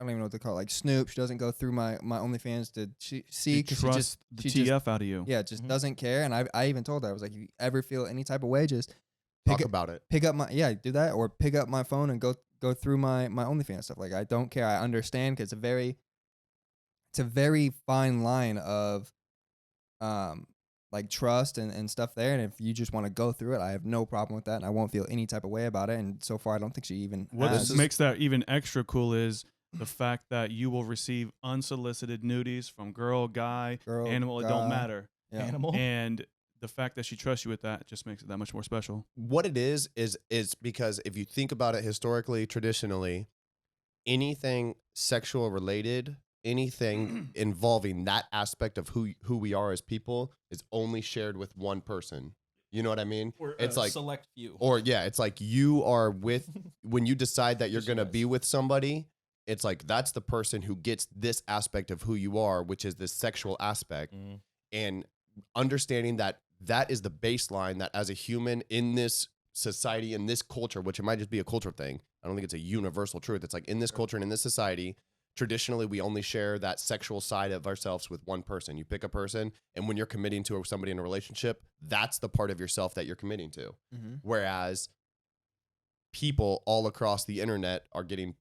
S3: I don't even know what to call it. Like snoop. She doesn't go through my OnlyFans to see because she
S4: TF out of you.
S3: Yeah, just doesn't care. And I even told her, I was like, if you ever feel any type of way, just
S1: talk about it.
S3: Pick up do that, or pick up my phone and go through my OnlyFans stuff. Like I don't care. I understand because it's a very fine line of like trust and stuff there. And if you just want to go through it, I have no problem with that, and I won't feel any type of way about it. And so far, I don't think she even
S4: what makes that even extra cool is the fact that you will receive unsolicited nudies from girl, guy, animal, it don't matter.
S3: Yeah.
S2: Animal.
S4: And the fact that she trusts you with that just makes it that much more special.
S1: What it is because if you think about it historically, traditionally, anything sexual related, anything involving that aspect of who we are as people is only shared with one person. You know what I mean?
S2: Or
S1: it's like
S2: select few.
S1: Or yeah, it's like you are with when you decide that you're going to be with somebody. It's like that's the person who gets this aspect of who you are, which is this sexual aspect. And understanding that is the baseline that as a human in this society, in this culture, which it might just be a culture thing. I don't think it's a universal truth. It's like in this culture and in this society, traditionally, we only share that sexual side of ourselves with one person. You pick a person, and when you're committing to somebody in a relationship, that's the part of yourself that you're committing to. Whereas people all across the internet are getting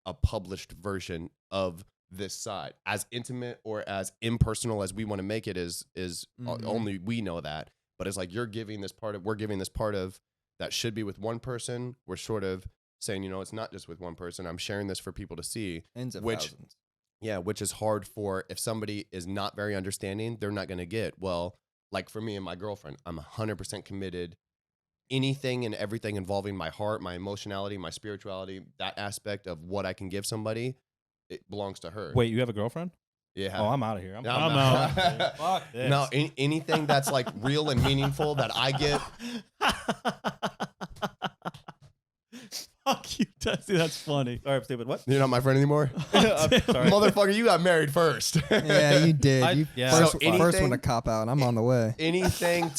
S1: a published version of this side. As intimate or as impersonal as we want to make it is only we know that. But it's like we're giving this part of that should be with one person. We're sort of saying, it's not just with one person. I'm sharing this for people to see.
S3: Tens of thousands.
S1: Yeah, which is hard for if somebody is not very understanding, they're not going to get. Well, like for me and my girlfriend, I'm 100% committed. Anything and everything involving my heart, my emotionality, my spirituality, that aspect of what I can give somebody, it belongs to her.
S2: Wait, you have a girlfriend?
S1: Yeah.
S2: Oh, I'm out of here. I'm
S4: out.
S2: Fuck this.
S1: No, anything that's like real and meaningful that I get.
S4: Fuck you, Tessie. That's funny.
S2: Sorry, stupid. What?
S1: You're not my friend anymore?
S2: Sorry.
S1: Motherfucker, you got married first.
S3: Yeah, you did. First one to cop out. I'm on the way.
S1: Anything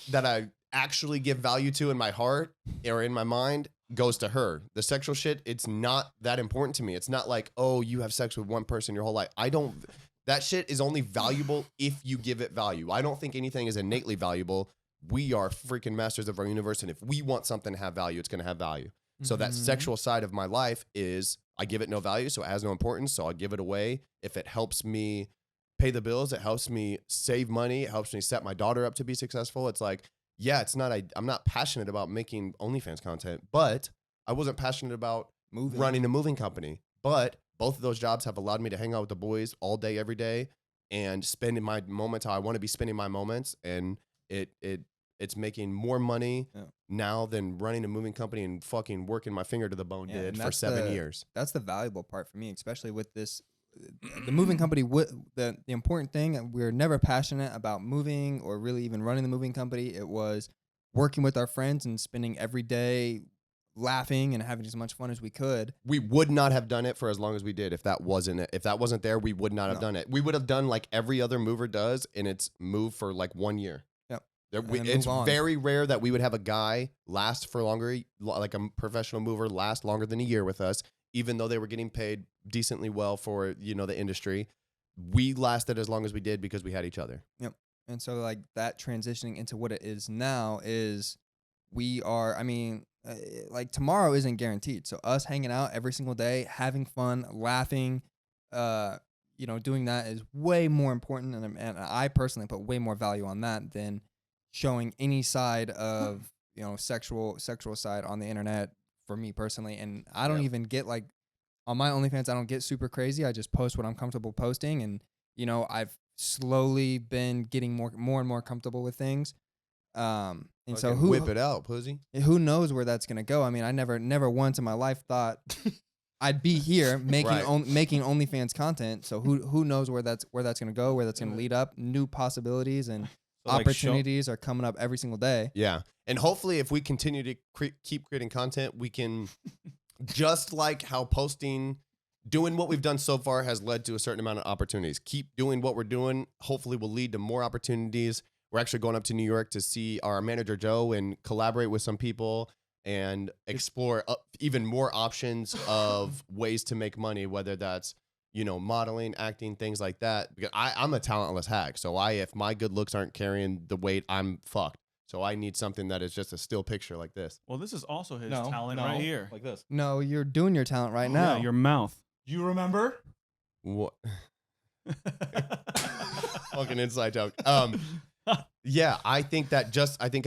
S1: that I actually give value to in my heart or in my mind goes to her. The sexual shit, it's not that important to me. It's not like, oh, you have sex with one person your whole life. That shit is only valuable if you give it value. I don't think anything is innately valuable. We are freaking masters of our universe, and if we want something to have value, it's going to have value. So that sexual side of my life is I give it no value, so it has no importance, so I'll give it away. If it helps me pay the bills, it helps me save money, it helps me set my daughter up to be successful. It's like, yeah, I'm not passionate about making OnlyFans content, but I wasn't passionate about running a moving company. But both of those jobs have allowed me to hang out with the boys all day, every day, and spending my moments how I want to be spending my moments. And it's making more money now than running a moving company and fucking working my finger to the bone did for 7 years.
S3: That's the valuable part for me, especially with this. The moving company, the important thing, we're never passionate about moving or really even running the moving company. It was working with our friends and spending every day laughing and having as much fun as we could.
S1: We would not have done it for as long as we did if that wasn't it. If that wasn't there, we would not have done it. We would have done like every other mover does, and it's moved for like 1 year.
S3: Yep.
S1: It's very rare that we would have a guy last for longer, like a professional mover last longer than a year with us, even though they were getting paid decently well for, the industry. We lasted as long as we did because we had each other.
S3: Yep. And so like that transitioning into what it is now is we are, like tomorrow isn't guaranteed. So us hanging out every single day, having fun, laughing, doing that is way more important. And I personally put way more value on that than showing any side of, sexual side on the internet for me personally. And I don't even get like on my OnlyFans, I don't get super crazy. I just post what I'm comfortable posting. And, I've slowly been getting more and more comfortable with things. And so
S1: whip it out, pussy.
S3: Who knows where that's going to go? I mean, I never once in my life thought I'd be here making
S1: Right.
S3: making OnlyFans content. So who knows where that's gonna go, where that's gonna lead up. New possibilities and
S2: So, like,
S3: opportunities are coming up every single day.
S1: Yeah. And hopefully if we continue to keep creating content, we can just like how doing what we've done so far has led to a certain amount of opportunities. Keep doing what we're doing. Hopefully will lead to more opportunities. We're actually going up to New York to see our manager, Joe, and collaborate with some people and explore even more options of ways to make money, whether that's, modeling, acting, things like that. Because I'm a talentless hack. So if my good looks aren't carrying the weight, I'm fucked. So I need something that is just a still picture like this.
S4: Well, this is also his talent right here.
S2: Like this.
S3: No, you're doing your talent right now.
S4: Yeah, your mouth.
S2: You remember?
S1: What? Fucking inside joke. Yeah, I think I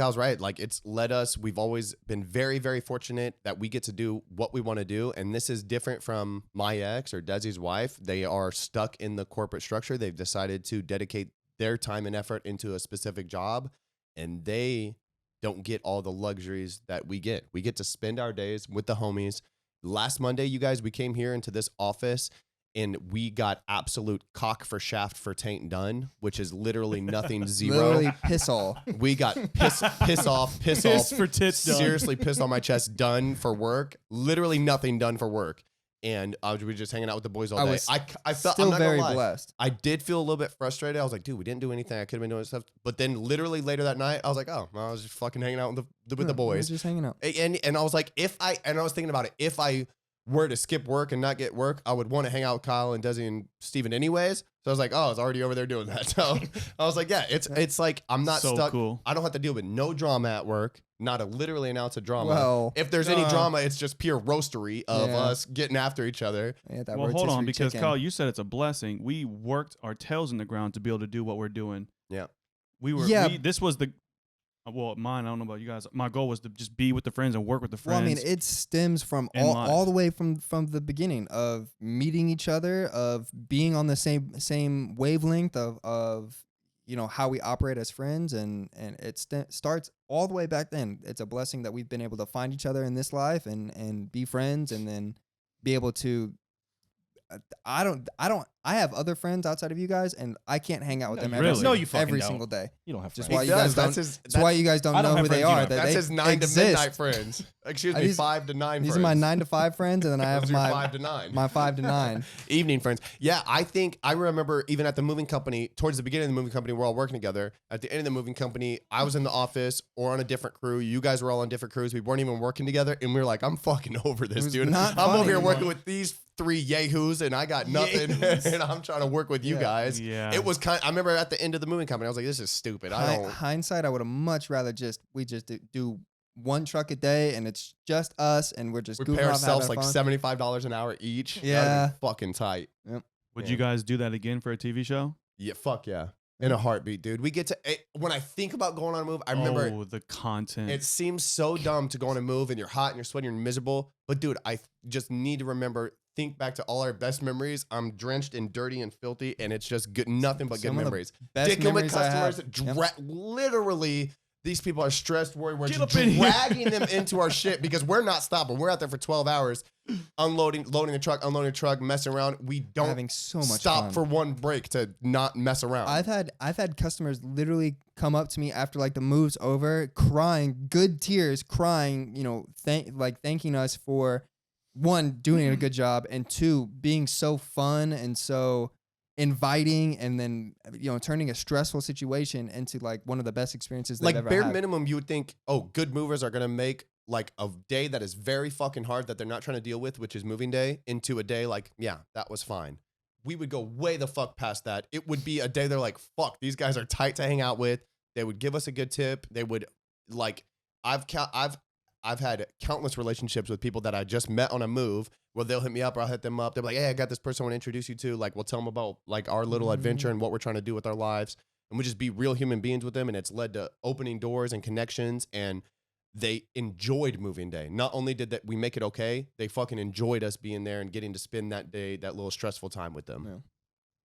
S1: was right. Like it's led us. We've always been very, very fortunate that we get to do what we want to do. And this is different from my ex or Desi's wife. They are stuck in the corporate structure. They've decided to dedicate their time and effort into a specific job, and they don't get all the luxuries that we get. We get to spend our days with the homies. Last Monday, you guys, we came here into this office and we got absolute cock for shaft for taint done, which is literally nothing, zero.
S3: Literally piss all.
S1: We got piss off
S4: for tits done.
S1: Seriously pissed on my chest done for work. Literally nothing done for work. And I was just hanging out with the boys all day. I felt
S3: still
S1: I'm not
S3: very
S1: gonna lie.
S3: blessed.
S1: I did feel a little bit frustrated. I was like, dude, we didn't do anything. I could have been doing stuff. But then literally later that night, I was like, oh, well, I was just fucking hanging out with the
S3: We were
S1: boys.
S3: just hanging out.
S1: And I was like, I was thinking about it. If I were to skip work and not get work, I would want to hang out with Kyle and Desi and Steven anyways. So I was like, oh, it's already over there doing that. So I was like, yeah, it's like I'm not
S4: so
S1: stuck.
S4: Cool.
S1: I don't have to deal with no drama at work. Not a literally an ounce of drama.
S3: Well,
S1: if there's any drama, it's just pure roastery of us getting after each other.
S3: Yeah, that
S4: well, hold on, because
S3: chicken.
S4: Kyle, you said it's a blessing. We worked our tails in the ground to be able to do what we're doing.
S1: Yeah.
S4: This was the, mine, I don't know about you guys. My goal was to just be with the friends and work with the friends.
S3: Well, I mean, it stems from all the way from the beginning of meeting each other, of being on the same wavelength of how we operate as friends, and it starts all the way back then. It's a blessing that we've been able to find each other in this life and be friends, and then be able to. I have other friends outside of you guys, and I can't hang out with them every single day.
S2: You don't have
S3: Just
S2: friends.
S3: why you guys don't. That's why you guys don't know who they are.
S1: That's his 9 to midnight friends. Excuse me, 5 to 9 friends.
S3: These are my 9 to 5 friends, and then I have my
S1: 5 to 9.
S3: My 5 to 9
S1: evening friends. Yeah, I remember even at the moving company, towards the beginning of the moving company, we're all working together. At the end of the moving company, I was in the office or on a different crew. You guys were all on different crews. We weren't even working together, and we were like, I'm fucking over this, dude. I'm over here working with these 3 yahoos, and I got nothing, and I'm trying to work with you guys.
S4: Yeah.
S1: It was I remember at the end of the moving company, I was like, this is stupid.
S3: Hindsight, I would have much rather we do one truck a day, and it's just us, and we're just
S1: we
S3: goofing
S1: pay
S3: off,
S1: ourselves like
S3: fun.
S1: $75 an hour each.
S3: Yeah.
S1: That'd be fucking tight.
S3: Yep.
S4: Would you guys do that again for a TV show?
S1: Yeah, fuck yeah. In a heartbeat, dude. We get to when I think about going on a move, I remember
S4: the content.
S1: It seems so dumb to go on a move and you're hot and you're sweating, you're miserable. But dude, I just need to think back to all our best memories. I'm drenched and dirty and filthy, and it's just good, nothing but good memories. Dicking with customers, literally. These people are stressed, worried. We're just dragging them into our shit because we're not stopping. We're out there for 12 hours, loading the truck, messing around. We don't
S3: having so much
S1: stop
S3: fun.
S1: for one break to not mess around.
S3: I've had customers literally come up to me after like the move's over, crying, good tears, crying, thanking us for one, doing a good job, and two, being so fun and so inviting, and then turning a stressful situation into like one of the best experiences they've ever
S1: bare
S3: had.
S1: minimum, you would think, oh, good movers are gonna make like a day that is very fucking hard that they're not trying to deal with, which is moving day, into a day like, yeah, that was fine. We would go way the fuck past that. It would be a day they're like, fuck, these guys are tight to hang out with. They would give us a good tip. They would like, I've had countless relationships with people that I just met on a move where they'll hit me up or I'll hit them up. They're like, hey, I got this person I want to introduce you to. Like, we'll tell them about like our little adventure and what we're trying to do with our lives. And we just be real human beings with them. And it's led to opening doors and connections. And they enjoyed moving day. Not only did that we make it okay, they fucking enjoyed us being there and getting to spend that day, that little stressful time with them.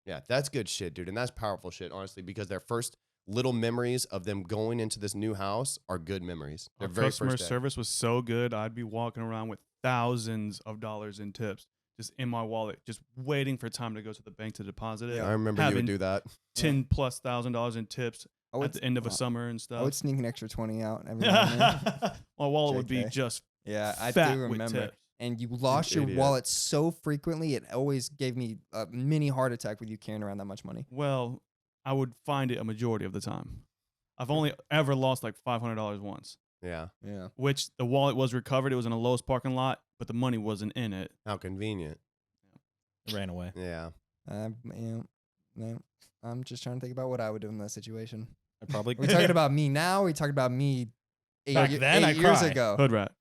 S1: Yeah, that's good shit, dude. And that's powerful shit, honestly, because their first little memories of them going into this new house are good memories. Their very
S4: customer
S1: first day.
S4: service was so good. I'd be walking around with thousands of dollars in tips. just in my wallet, just waiting for time to go to the bank to deposit it.
S1: I remember you would do that.
S4: $10,000+ in tips at the end of a summer and stuff.
S3: I would sneak an extra 20 out every now and then.
S4: My wallet would be just
S3: I
S4: fat
S3: do
S4: with
S3: remember.
S4: tips.
S3: And you lost your wallet so frequently, it always gave me a mini heart attack with you carrying around that much money.
S4: Well, I would find it a majority of the time. I've only ever lost like $500 once.
S1: Yeah.
S4: Which the wallet was recovered. It was in a Lowe's parking lot, but the money wasn't in it.
S1: How convenient.
S2: It ran away.
S1: Yeah.
S3: I'm just trying to think about what I would do in that situation.
S2: I probably.
S3: We're talking about me now. We talking about me
S2: Back then,
S3: eight years
S2: cry.
S3: ago.
S4: Hood rat.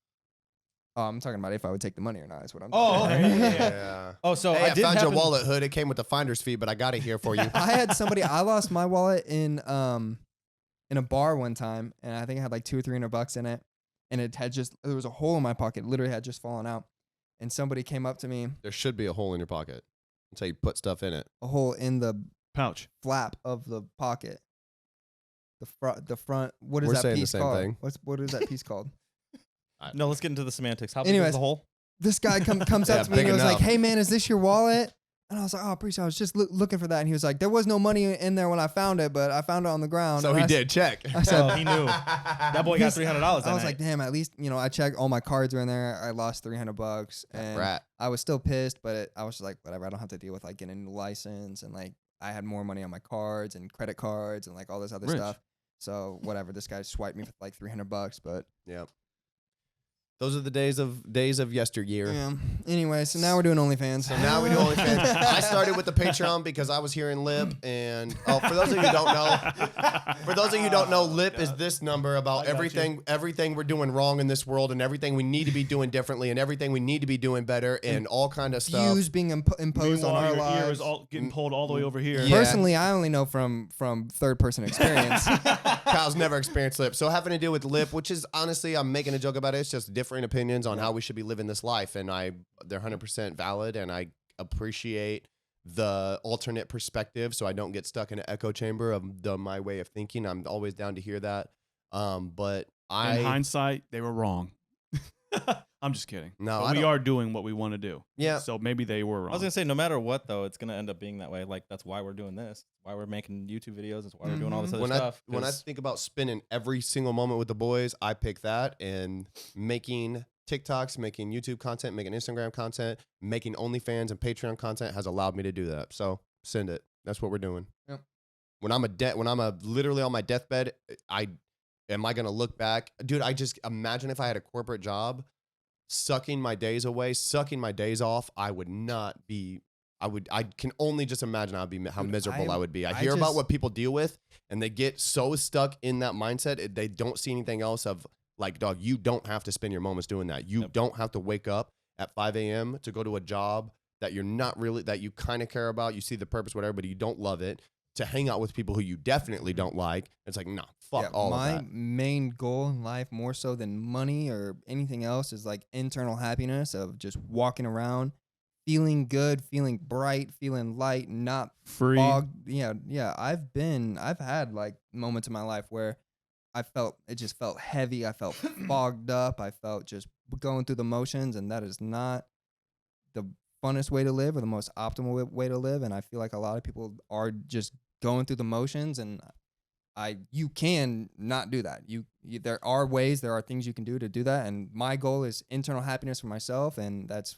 S3: Oh, I'm talking about if I would take the money or not. Is what I'm.
S2: Oh,
S3: talking
S2: okay.
S3: about.
S1: Yeah.
S2: Oh, so
S1: Hey, I
S2: did
S1: found
S2: happen-
S1: your wallet, Hood. It came with the finder's fee, but I got it here for you.
S3: I had somebody. I lost my wallet in a bar one time, and I think I had like $200 or $300 in it, and there was a hole in my pocket. It literally had just fallen out, and somebody came up to me.
S1: There should be a hole in your pocket. That's how you put stuff in it.
S3: A hole in the
S4: Pouch.
S3: flap of the pocket. The front. What is
S1: We're
S3: that
S1: saying the
S3: piece
S1: same
S3: called?
S1: thing.
S3: What is that piece called?
S2: No, let's get into the semantics. How big is
S3: Anyways,
S2: the hole?
S3: This guy comes
S1: Yeah,
S3: up to me and
S1: big
S3: he was like,
S1: enough.
S3: "Hey man, is this your wallet?" And I was like, "Oh, appreciate. I was just looking for that." And he was like, "There was no money in there when I found it, but I found it on the ground."
S1: So
S3: And
S1: he
S3: I
S1: did. Check.
S3: I said,
S2: Oh, he knew. That boy got $300.
S3: I
S2: that
S3: was
S2: night.
S3: like, "Damn, at least I checked all my cards were in there. I lost $300, and
S1: Rat.
S3: I was still pissed, but I was just like, whatever. I don't have to deal with like getting a new license, and like I had more money on my cards and credit cards and like all this other
S4: Rich.
S3: stuff. So whatever. This guy swiped me for like $300, but
S1: Yeah. Those are the days of yesteryear.
S3: yeah. Anyway, so now we're doing OnlyFans.
S1: So now we do OnlyFans. I started with the Patreon because I was hearing Lip, and for those of you who don't know, Lip is this number about everything we're doing wrong in this world, and everything we need to be doing differently, and everything we need to be doing better, and all kind of stuff.
S3: Views being imposed on
S4: Meanwhile,
S3: our
S4: your ear
S3: lives.
S4: is all getting pulled all the way over here.
S1: Yeah.
S3: Personally, I only know from third person experience.
S1: Kyle's never experienced Lip, so having to do with Lip, which is honestly, I'm making a joke about it. It's just different opinions on how we should be living this life, and they're 100% valid, and I appreciate the alternate perspective, so I don't get stuck in an echo chamber of my way of thinking. I'm always down to hear that. But
S4: In hindsight, they were wrong. I'm just kidding.
S1: No,
S4: But we are doing what we want to do.
S1: Yeah.
S4: So maybe they were wrong.
S2: I was gonna say, no matter what, though, it's gonna end up being that way. Like that's why we're doing this. Why we're making YouTube videos. That's why we're doing all this other stuff.
S1: When I think about spending every single moment with the boys, I pick that, and making TikToks, making YouTube content, making Instagram content, making OnlyFans and Patreon content has allowed me to do that. So send it. That's what we're doing.
S3: Yep.
S1: When I'm literally on my deathbed, am I gonna look back, dude? I just imagine if I had a corporate job, sucking my days away, sucking my days off. I can only just imagine how miserable I would be. I hear about what people deal with, and they get so stuck in that mindset. They don't see anything else of like, dog, you don't have to spend your moments doing that. You don't have to wake up at 5 a.m. to go to a job that you're not really, that you kind of care about. You see the purpose, whatever, but you don't love it. To hang out with people who you definitely don't like. It's like, no, fuck all of that.
S3: My main goal in life, more so than money or anything else, is like internal happiness of just walking around, feeling good, feeling bright, feeling light, not
S4: free.
S3: fogged. Yeah. I've had like moments in my life where it just felt heavy. I felt fogged up. I felt just going through the motions, and that is not the funnest way to live or the most optimal way to live. And I feel like a lot of people are just going through the motions, and you can not do that. There are ways, there are things you can do to do that. And my goal is internal happiness for myself, and that's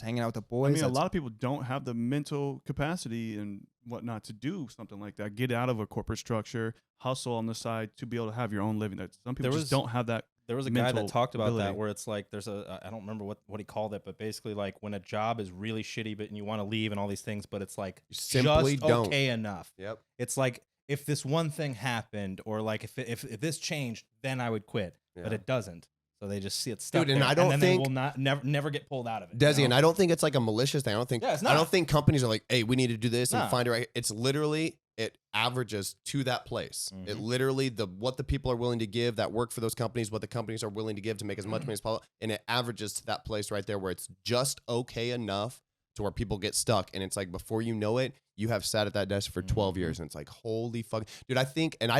S3: hanging out with the boys.
S4: I mean, a lot of people don't have the mental capacity and whatnot to do something like that. Get out of a corporate structure, hustle on the side to be able to have your own living. That some people just don't have that.
S2: There was a guy that talked about
S4: ability.
S2: that, where it's like there's I don't remember what he called it, but basically like when a job is really shitty, and you want to leave and all these things, but it's like
S1: Simply
S2: just
S1: don't.
S2: okay enough.
S1: Yep.
S2: It's like if this one thing happened, or like if this changed, then I would quit, but it doesn't. So they just see it stuck
S1: Dude, and
S2: there,
S1: I don't
S2: then
S1: think-
S2: they will never get pulled out of it.
S1: Desi, and I don't think it's like a malicious thing.
S2: Yeah, it's
S1: I
S2: not.
S1: don't think companies are like, hey, we need to do this and
S2: Nah.
S1: find it right. It's literally, it averages to that place. It literally, what the people are willing to give that work for those companies, what the companies are willing to give to make as much money as possible, and it averages to that place right there where it's just okay enough to where people get stuck. And it's like, before you know it, you have sat at that desk for 12 years, and it's like, holy fuck. Dude, I think, and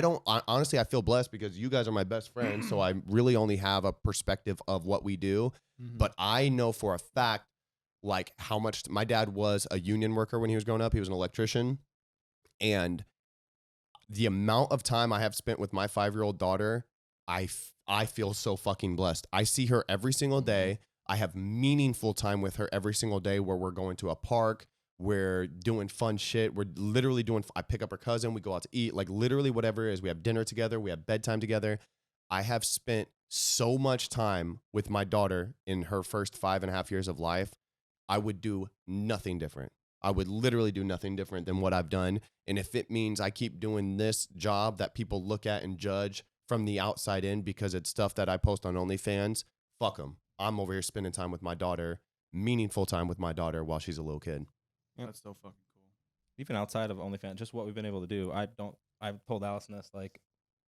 S1: honestly, I feel blessed because you guys are my best friends, so I really only have a perspective of what we do. But I know for a fact, like how much my dad was a union worker when he was growing up. He was an electrician. And the amount of time I have spent with my 5-year-old daughter, I feel so fucking blessed. I see her every single day. I have meaningful time with her every single day where we're going to a park. We're doing fun shit. We're literally doing, I pick up her cousin. We go out to eat, like literally whatever it is. We have dinner together. We have bedtime together. I have spent so much time with my daughter in her first 5.5 years of life. I would do nothing different. I would literally do nothing different than what I've done. And if it means I keep doing this job that people look at and judge from the outside in because it's stuff that I post on OnlyFans, fuck them. I'm over here spending time with my daughter, meaningful time with my daughter while she's a little kid.
S4: That's so fucking cool.
S2: Even outside of OnlyFans, just what we've been able to do. I've told Allison this, like,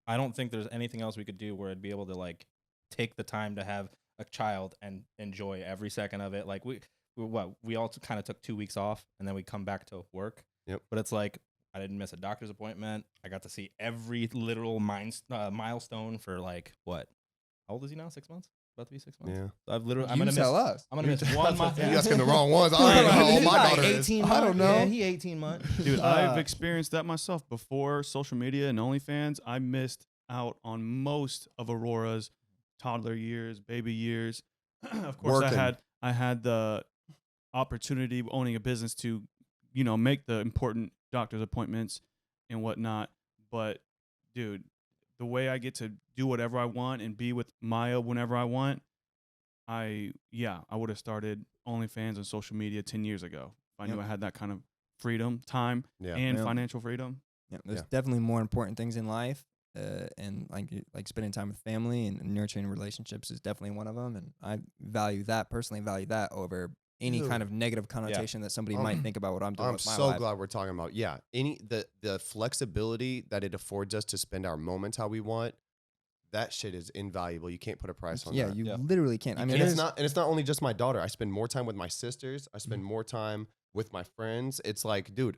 S2: I don't think there's anything else we could do where I'd be able to like take the time to have a child and enjoy every second of it. Like we all kind of took 2 weeks off and then we come back to work.
S1: Yep.
S2: But it's like, I didn't miss a doctor's appointment. I got to see every literal milestone for like, what? How old is he now? 6 months? About to be 6 months.
S1: Yeah.
S2: I'm gonna miss one month.
S1: You're asking the wrong ones. I don't know how old my daughter is.
S2: 18 months. I don't know. Yeah, he 18 months.
S4: Dude, I've experienced that myself. Before social media and OnlyFans, I missed out on most of Aurora's toddler years, baby years. Of course, I had the opportunity of owning a business to, make the important doctor's appointments and whatnot. But, dude, the way I get to do whatever I want and be with Maya whenever I want, I would have started OnlyFans and social media 10 years ago. If I knew I had that kind of freedom, time, and financial freedom.
S3: Yeah, there's definitely more important things in life, and like spending time with family and nurturing relationships is definitely one of them. And I personally value that over any kind of negative connotation that somebody might think about what I'm doing with my life.
S1: I'm so glad we're talking about, the flexibility that it affords us to spend our moments how we want, that shit is invaluable. You can't put a price on that.
S3: Yeah, you literally can't.
S1: It's not only just my daughter. I spend more time with my sisters. I spend more time with my friends. It's like, dude,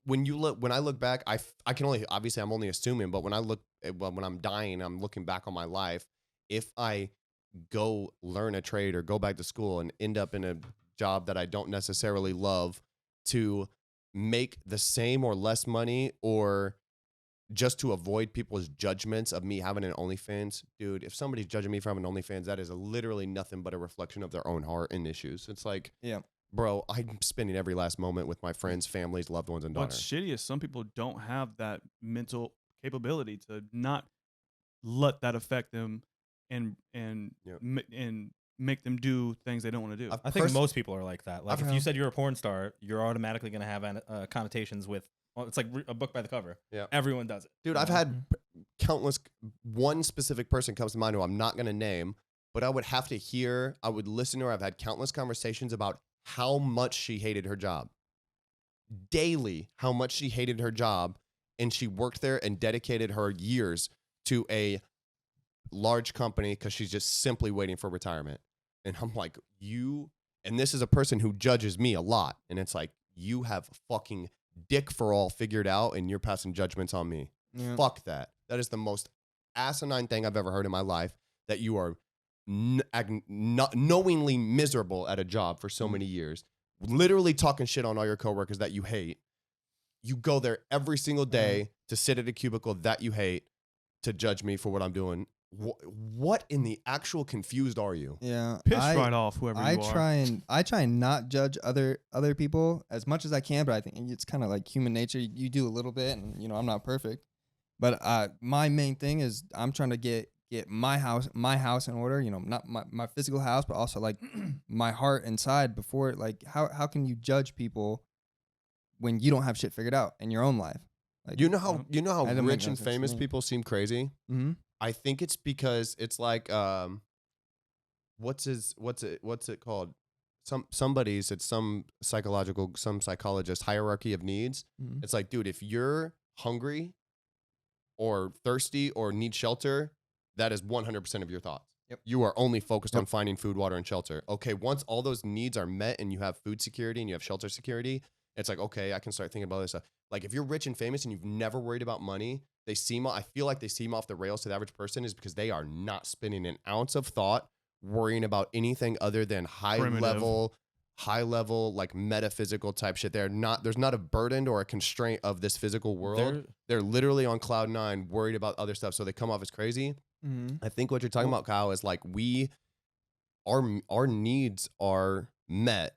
S1: when I look back, I can only, obviously I'm only assuming, but when I'm dying, I'm looking back on my life. If I go learn a trade or go back to school and end up in a job that I don't necessarily love to make the same or less money, or just to avoid people's judgments of me having an OnlyFans, dude, if somebody's judging me for having an OnlyFans, that is literally nothing but a reflection of their own heart and issues. It's like, bro, I'm spending every last moment with my friends, families, loved ones, and daughters.
S4: What's shitty is some people don't have that mental capability to not let that affect them and make them do things they don't want to do.
S2: I think most people are like that. Like if you said you're a porn star, you're automatically going to have connotations with, it's like a book by the cover. Yeah. Everyone does it.
S1: Dude, I've had countless, one specific person comes to mind who I'm not going to name, but I would listen to her. I've had countless conversations about how much she hated her job. Daily, how much she hated her job. And she worked there and dedicated her years to a large company because she's just simply waiting for retirement. And I'm like, and this is a person who judges me a lot. And it's like, you have fucking dick for all figured out and you're passing judgments on me. Yeah. Fuck that. That is the most asinine thing I've ever heard in my life, that you are not knowingly miserable at a job for so many years, literally talking shit on all your coworkers that you hate. You go there every single day to sit at a cubicle that you hate to judge me for what I'm doing. What in the actual confused are you?
S3: Yeah,
S4: piss right off whoever you are.
S3: I try and not judge other people as much as I can, but I think it's kind of like human nature. You do a little bit, and I'm not perfect, but my main thing is I'm trying to get my house in order. Not my physical house, but also like my heart inside. Before, like, how can you judge people when you don't have shit figured out in your own life? Like,
S1: you know how rich and famous people seem crazy? Mm-hmm. I think it's because it's like, what's it called? Some psychologist hierarchy of needs. Mm-hmm. It's like, dude, if you're hungry or thirsty or need shelter, that is 100% of your thoughts. Yep. You are only focused on finding food, water, and shelter. Okay, once all those needs are met and you have food security and you have shelter security, it's like, okay, I can start thinking about this stuff. Like if you're rich and famous and you've never worried about money, I feel like they seem off the rails to the average person is because they are not spending an ounce of thought worrying about anything other than high level high level, like metaphysical type shit. There's not a burden or a constraint of this physical world. They're literally on cloud 9, worried about other stuff. So they come off as crazy. I think what you're talking about, Kyle, is like our needs are met.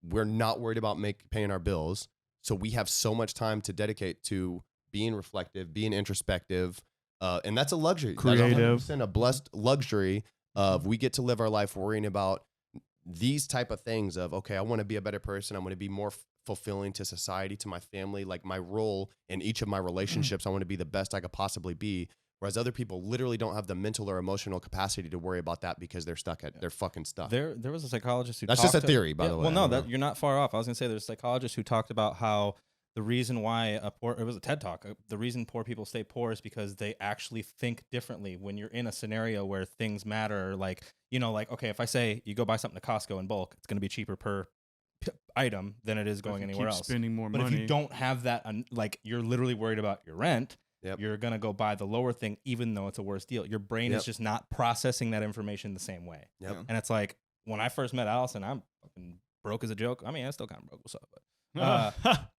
S1: We're not worried about paying our bills. So we have so much time to dedicate to being reflective, being introspective. And that's a luxury.
S4: Creative.
S1: That's 100% a blessed luxury of we get to live our life worrying about these type of things of, okay, I want to be a better person. I want to be more fulfilling to society, to my family, like my role in each of my relationships. I want to be the best I could possibly be. Whereas other people literally don't have the mental or emotional capacity to worry about that because they're stuck at they're fucking stuck.
S2: There was a psychologist who
S1: that's just a theory, by the way.
S2: Well, no, that you're not far off. I was gonna say there's a psychologist who talked about how the reason why it was a TED Talk. The reason poor people stay poor is because they actually think differently. When you're in a scenario where things matter, like, like, okay, if I say you go buy something to Costco in bulk, it's going to be cheaper per item than it is going anywhere else.
S4: Spending more money.
S2: But if you don't have that, like, you're literally worried about your rent.
S1: Yep.
S2: You're going to go buy the lower thing, even though it's a worse deal. Your brain is just not processing that information the same way.
S1: Yep.
S2: And it's like, when I first met Allison, I'm fucking broke as a joke. I mean, I still kind of broke. What's up? But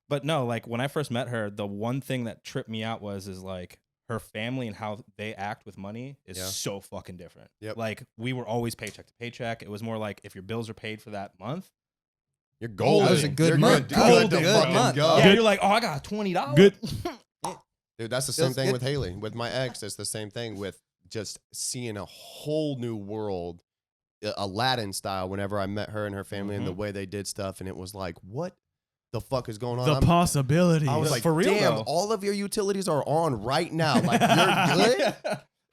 S2: but no, like when I first met her, the one thing that tripped me out is like her family and how they act with money is so fucking different.
S1: Yep.
S2: Like we were always paycheck to paycheck. It was more like if your bills are paid for that month,
S1: you're golden.
S3: That was a good month.
S1: Good
S3: month.
S2: Yeah, you're like, oh, I got $20.
S4: Good.
S1: Dude, that's the same thing with Haley. With my ex, it's the same thing with just seeing a whole new world, Aladdin style, whenever I met her and her family and the way they did stuff. And it was like, what the fuck is going on?
S4: The possibilities.
S1: I was like,
S2: for real,
S1: damn,
S2: though.
S1: all of your utilities are on right now. Like, you're good?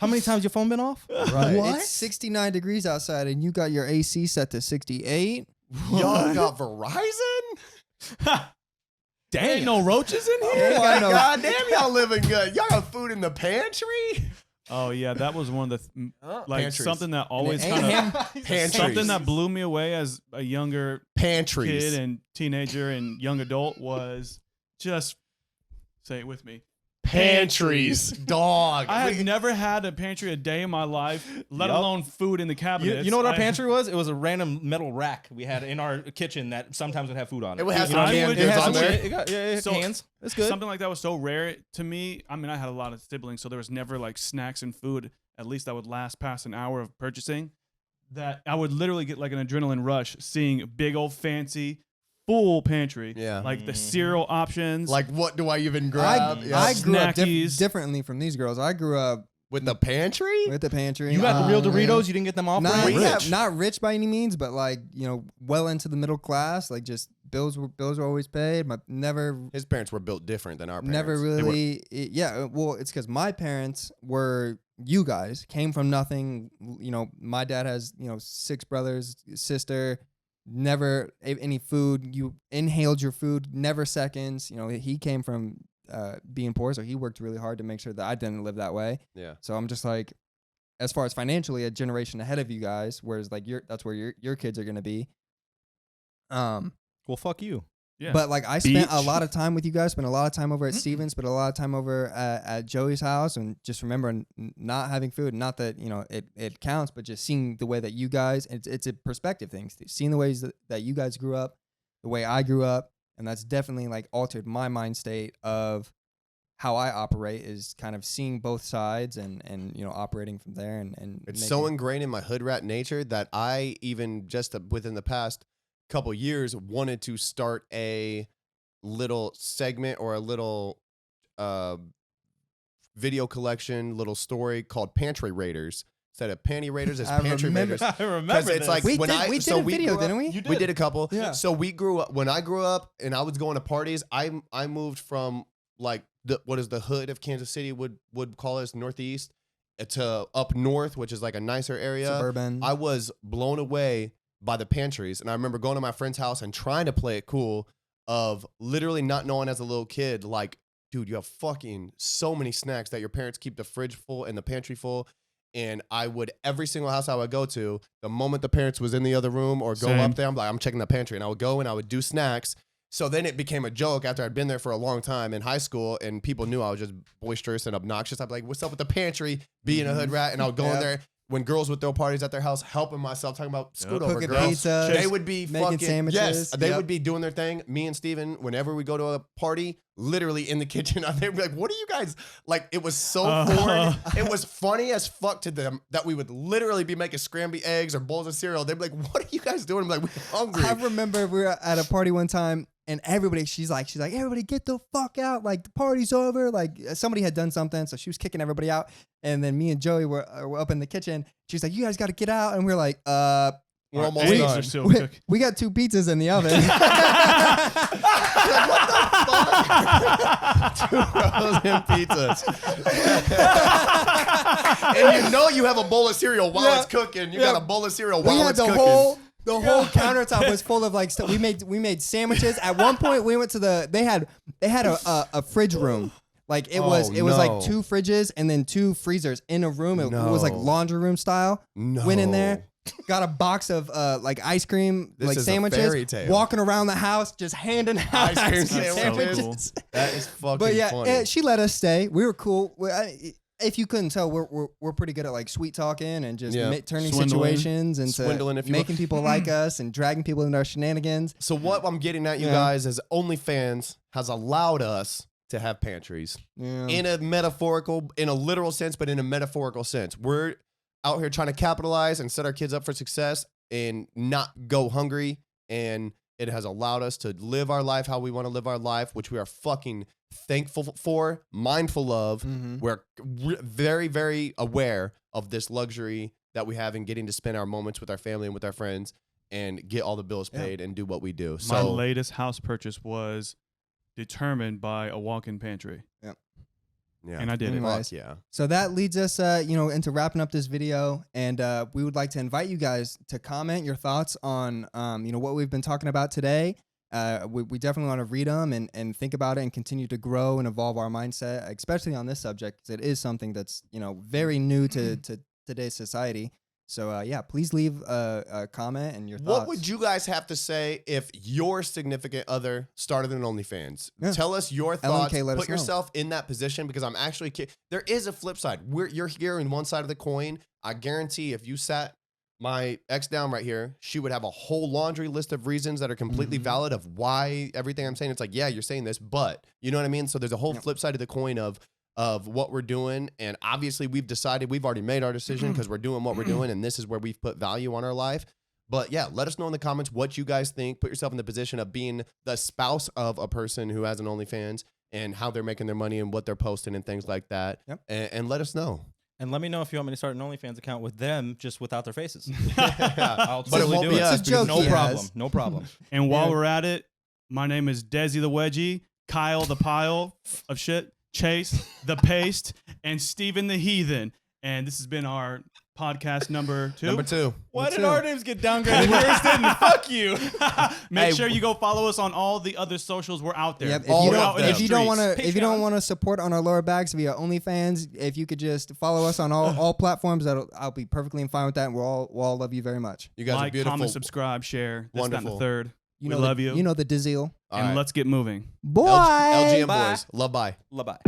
S2: How many times your phone been off?
S1: Right.
S3: What? It's 69 degrees outside and you got your AC set to 68.
S1: Y'all got Verizon?
S4: Damn. Ain't no roaches in
S1: Oh
S4: here.
S1: my God damn, y'all living good. Y'all got food in the pantry?
S4: Oh yeah, that was one of the
S1: Pantries.
S4: something that always kind of
S1: Pantries.
S4: something that blew me away as a younger
S1: Pantries.
S4: kid and teenager and young adult was just say it with me.
S1: Pantries. Dog.
S4: I have never had a pantry a day in my life, let alone food in the cabinet.
S2: You know what our pantry was? It was a random metal rack we had in our kitchen that sometimes would have food on it.
S1: It would have
S4: You
S1: some
S4: know,
S1: canned
S4: it
S1: goods
S4: has
S1: on
S4: some
S1: there.
S4: shit.
S2: It got cans. It's good.
S4: Something like that was so rare to me. I mean, I had a lot of siblings, so there was never like snacks and food, at least that would last past an hour of purchasing, that I would literally get like an adrenaline rush seeing big old fancy full pantry.
S1: Yeah.
S4: Like the cereal options.
S1: Like, what do I even grab?
S3: I grew up
S4: Snackies.
S3: differently from these girls. I grew up
S1: With the pantry?
S3: with the pantry.
S2: You got the real
S3: yeah.
S2: Doritos. You didn't get them off.
S3: Not
S2: brand?
S3: rich. Not rich by any means, but like, well into the middle class. Like just bills were always paid.
S1: His parents were built different than our parents.
S3: Never really. Well, it's because my parents were you guys came from nothing. My dad has 6 brothers, sister. Never any food. You inhaled your food. Never seconds. He came from being poor, so he worked really hard to make sure that I didn't live that way.
S1: Yeah.
S3: So I'm just like, as far as financially, a generation ahead of you guys. Whereas like that's where your kids are gonna be.
S2: Well, fuck you.
S4: Yeah.
S3: But like I spent a
S4: Beach.
S3: lot of time with you guys, spent a lot of time over at Steven's, spent a lot of time over at Joey's house, and just remember not having food. Not that it counts, but just seeing the way that you guys, it's a perspective thing. Seeing the ways that you guys grew up, the way I grew up, and that's definitely like altered my mind state of how I operate. Is kind of seeing both sides and operating from there. And
S1: It's so ingrained in my hood rat nature that I even just within the past couple years wanted to start a little segment or a little video collection, little story called Pantry Raiders. Instead of Panty Raiders, it's Pantry Raiders.
S2: I remember
S1: It's
S2: this.
S1: like
S3: we
S1: when
S3: did,
S1: I
S3: we
S1: so
S3: did a
S1: we
S3: video,
S1: grew up-
S3: didn't we?
S2: You did.
S1: We did a couple.
S3: Yeah.
S1: So we grew up when I grew up and I was going to parties. I moved from like what is the hood of Kansas City would call us northeast to up north, which is like a nicer area.
S3: Suburban.
S1: I was blown away by the pantries, and I remember going to my friend's house and trying to play it cool, of literally not knowing as a little kid, like, dude, you have fucking so many snacks that your parents keep the fridge full and the pantry full. And I would, every single house I would go to, the moment the parents was in the other room or go
S4: Same.
S1: up there, I'm like, I'm checking the pantry, and I would go and I would do snacks. So then it became a joke after I'd been there for a long time in high school, and people knew I was just boisterous and obnoxious. I'd be like, what's up with the pantry? Being a hood rat. And I would go in there when girls would throw parties at their house, helping myself, talking about scoot over,
S3: Cooking
S1: girls.
S3: pizza,
S1: They would be
S3: making
S1: fucking
S3: sandwiches.
S1: yes. They would be doing their thing. Me and Steven, whenever we go to a party, literally in the kitchen, they'd be like, "What are you guys like?" It was so foreign. It was funny as fuck to them that we would literally be making scrambled eggs or bowls of cereal. They'd be like, "What are you guys doing?" I'm like, "We're hungry."
S3: I remember we were at a party one time. And everybody, she's like, everybody get the fuck out. Like, the party's over. Like, somebody had done something, so she was kicking everybody out. And then me and Joey were up in the kitchen. She's like, you guys got to get out. And we're like,
S1: we're almost done.
S3: We got 2 pizzas in the oven.
S1: Like, what the fuck? 2 frozen pizzas. And you know you have a bowl of cereal while it's cooking. You got a bowl of cereal while it's cooking.
S3: The whole countertop was full of like stuff. We made sandwiches. At one point, we went to they had a fridge room. Like it was like 2 fridges and then 2 freezers in a room. It was like laundry room style.
S1: No.
S3: Went in there, got a box of like ice cream,
S1: This
S3: like
S1: is
S3: sandwiches.
S1: a fairy tale.
S3: Walking around the house, just handing out
S1: Ice cream
S3: sandwiches.
S4: sandwiches.
S1: That is fucking
S3: But yeah,
S1: funny.
S3: she let us stay. We were cool. If you couldn't tell, we're pretty good at like sweet talking and just turning
S4: Swindling.
S3: situations into
S1: Swindling, if you will.
S3: making people like us and dragging people into our shenanigans.
S1: So what I'm getting at, you guys, is OnlyFans has allowed us to have pantries in a literal sense, but in a metaphorical sense. We're out here trying to capitalize and set our kids up for success and not go hungry. And it has allowed us to live our life how we want to live our life, which we are fucking thankful for, mindful of. We're very, very aware of this luxury that we have in getting to spend our moments with our family and with our friends and get all the bills paid and do what we do.
S4: My
S1: So
S4: latest house purchase was determined by a walk-in pantry.
S1: yeah,
S4: And I did it.
S3: Anyways.
S1: yeah.
S3: So that leads us, into wrapping up this video, and we would like to invite you guys to comment your thoughts on, what we've been talking about today. We definitely want to read them and think about it and continue to grow and evolve our mindset, especially on this subject, because it is something that's very new to today's society. So please leave a comment and your thoughts.
S1: What would you guys have to say if your significant other started an OnlyFans?
S3: Yeah.
S1: Tell us your thoughts.
S3: LNK, let us
S1: Put
S3: know.
S1: yourself in that position, because I'm actually there is a flip side. You're here in one side of the coin. I guarantee if you sat my ex down right here, she would have a whole laundry list of reasons that are completely valid of why everything I'm saying. It's like, yeah, you're saying this, but you know what I mean? So there's a whole flip side of the coin of what we're doing. And obviously we've already made our decision because we're doing what we're doing. And this is where we've put value on our life. But yeah, let us know in the comments what you guys think. Put yourself in the position of being the spouse of a person who has an OnlyFans and how they're making their money and what they're posting and things like that.
S3: Yep.
S1: And let us know.
S2: And let me know if you want me to start an OnlyFans account with them, just without their faces.
S1: But
S2: I'll
S1: it
S2: totally
S1: won't
S2: do
S1: be
S2: it.
S1: us
S3: It's a joke
S2: No
S3: he
S2: problem.
S3: has.
S2: No problem.
S4: And while we're at it, my name is Desi the Wedgie, Kyle the Pile of Shit, Chase the Paste, and Steven the Heathen. And this has been our podcast number 2.
S1: Number 2.
S2: Why did our names get downgraded? Yours didn't. Fuck you.
S4: Make sure you go follow us on all the other socials. We're out there.
S3: Yep.
S1: All
S3: If
S1: of them.
S3: you don't want to, if you don't
S2: Patreon.
S3: want to support on our lower backs via OnlyFans, if you could just follow us on all platforms, I'll be perfectly fine with that. And we'll all love you very much.
S1: You guys are
S4: like,
S1: beautiful.
S4: comment, subscribe, share. This, that, and
S1: Wonderful.
S4: the third.
S3: You
S4: We
S3: know
S4: love
S3: the,
S4: you.
S3: You know the Dizzle.
S1: All
S4: And
S1: right.
S4: let's get moving.
S3: Boy.
S1: LGM
S2: Bye.
S1: Boys. Love, bye.
S2: Bye-bye.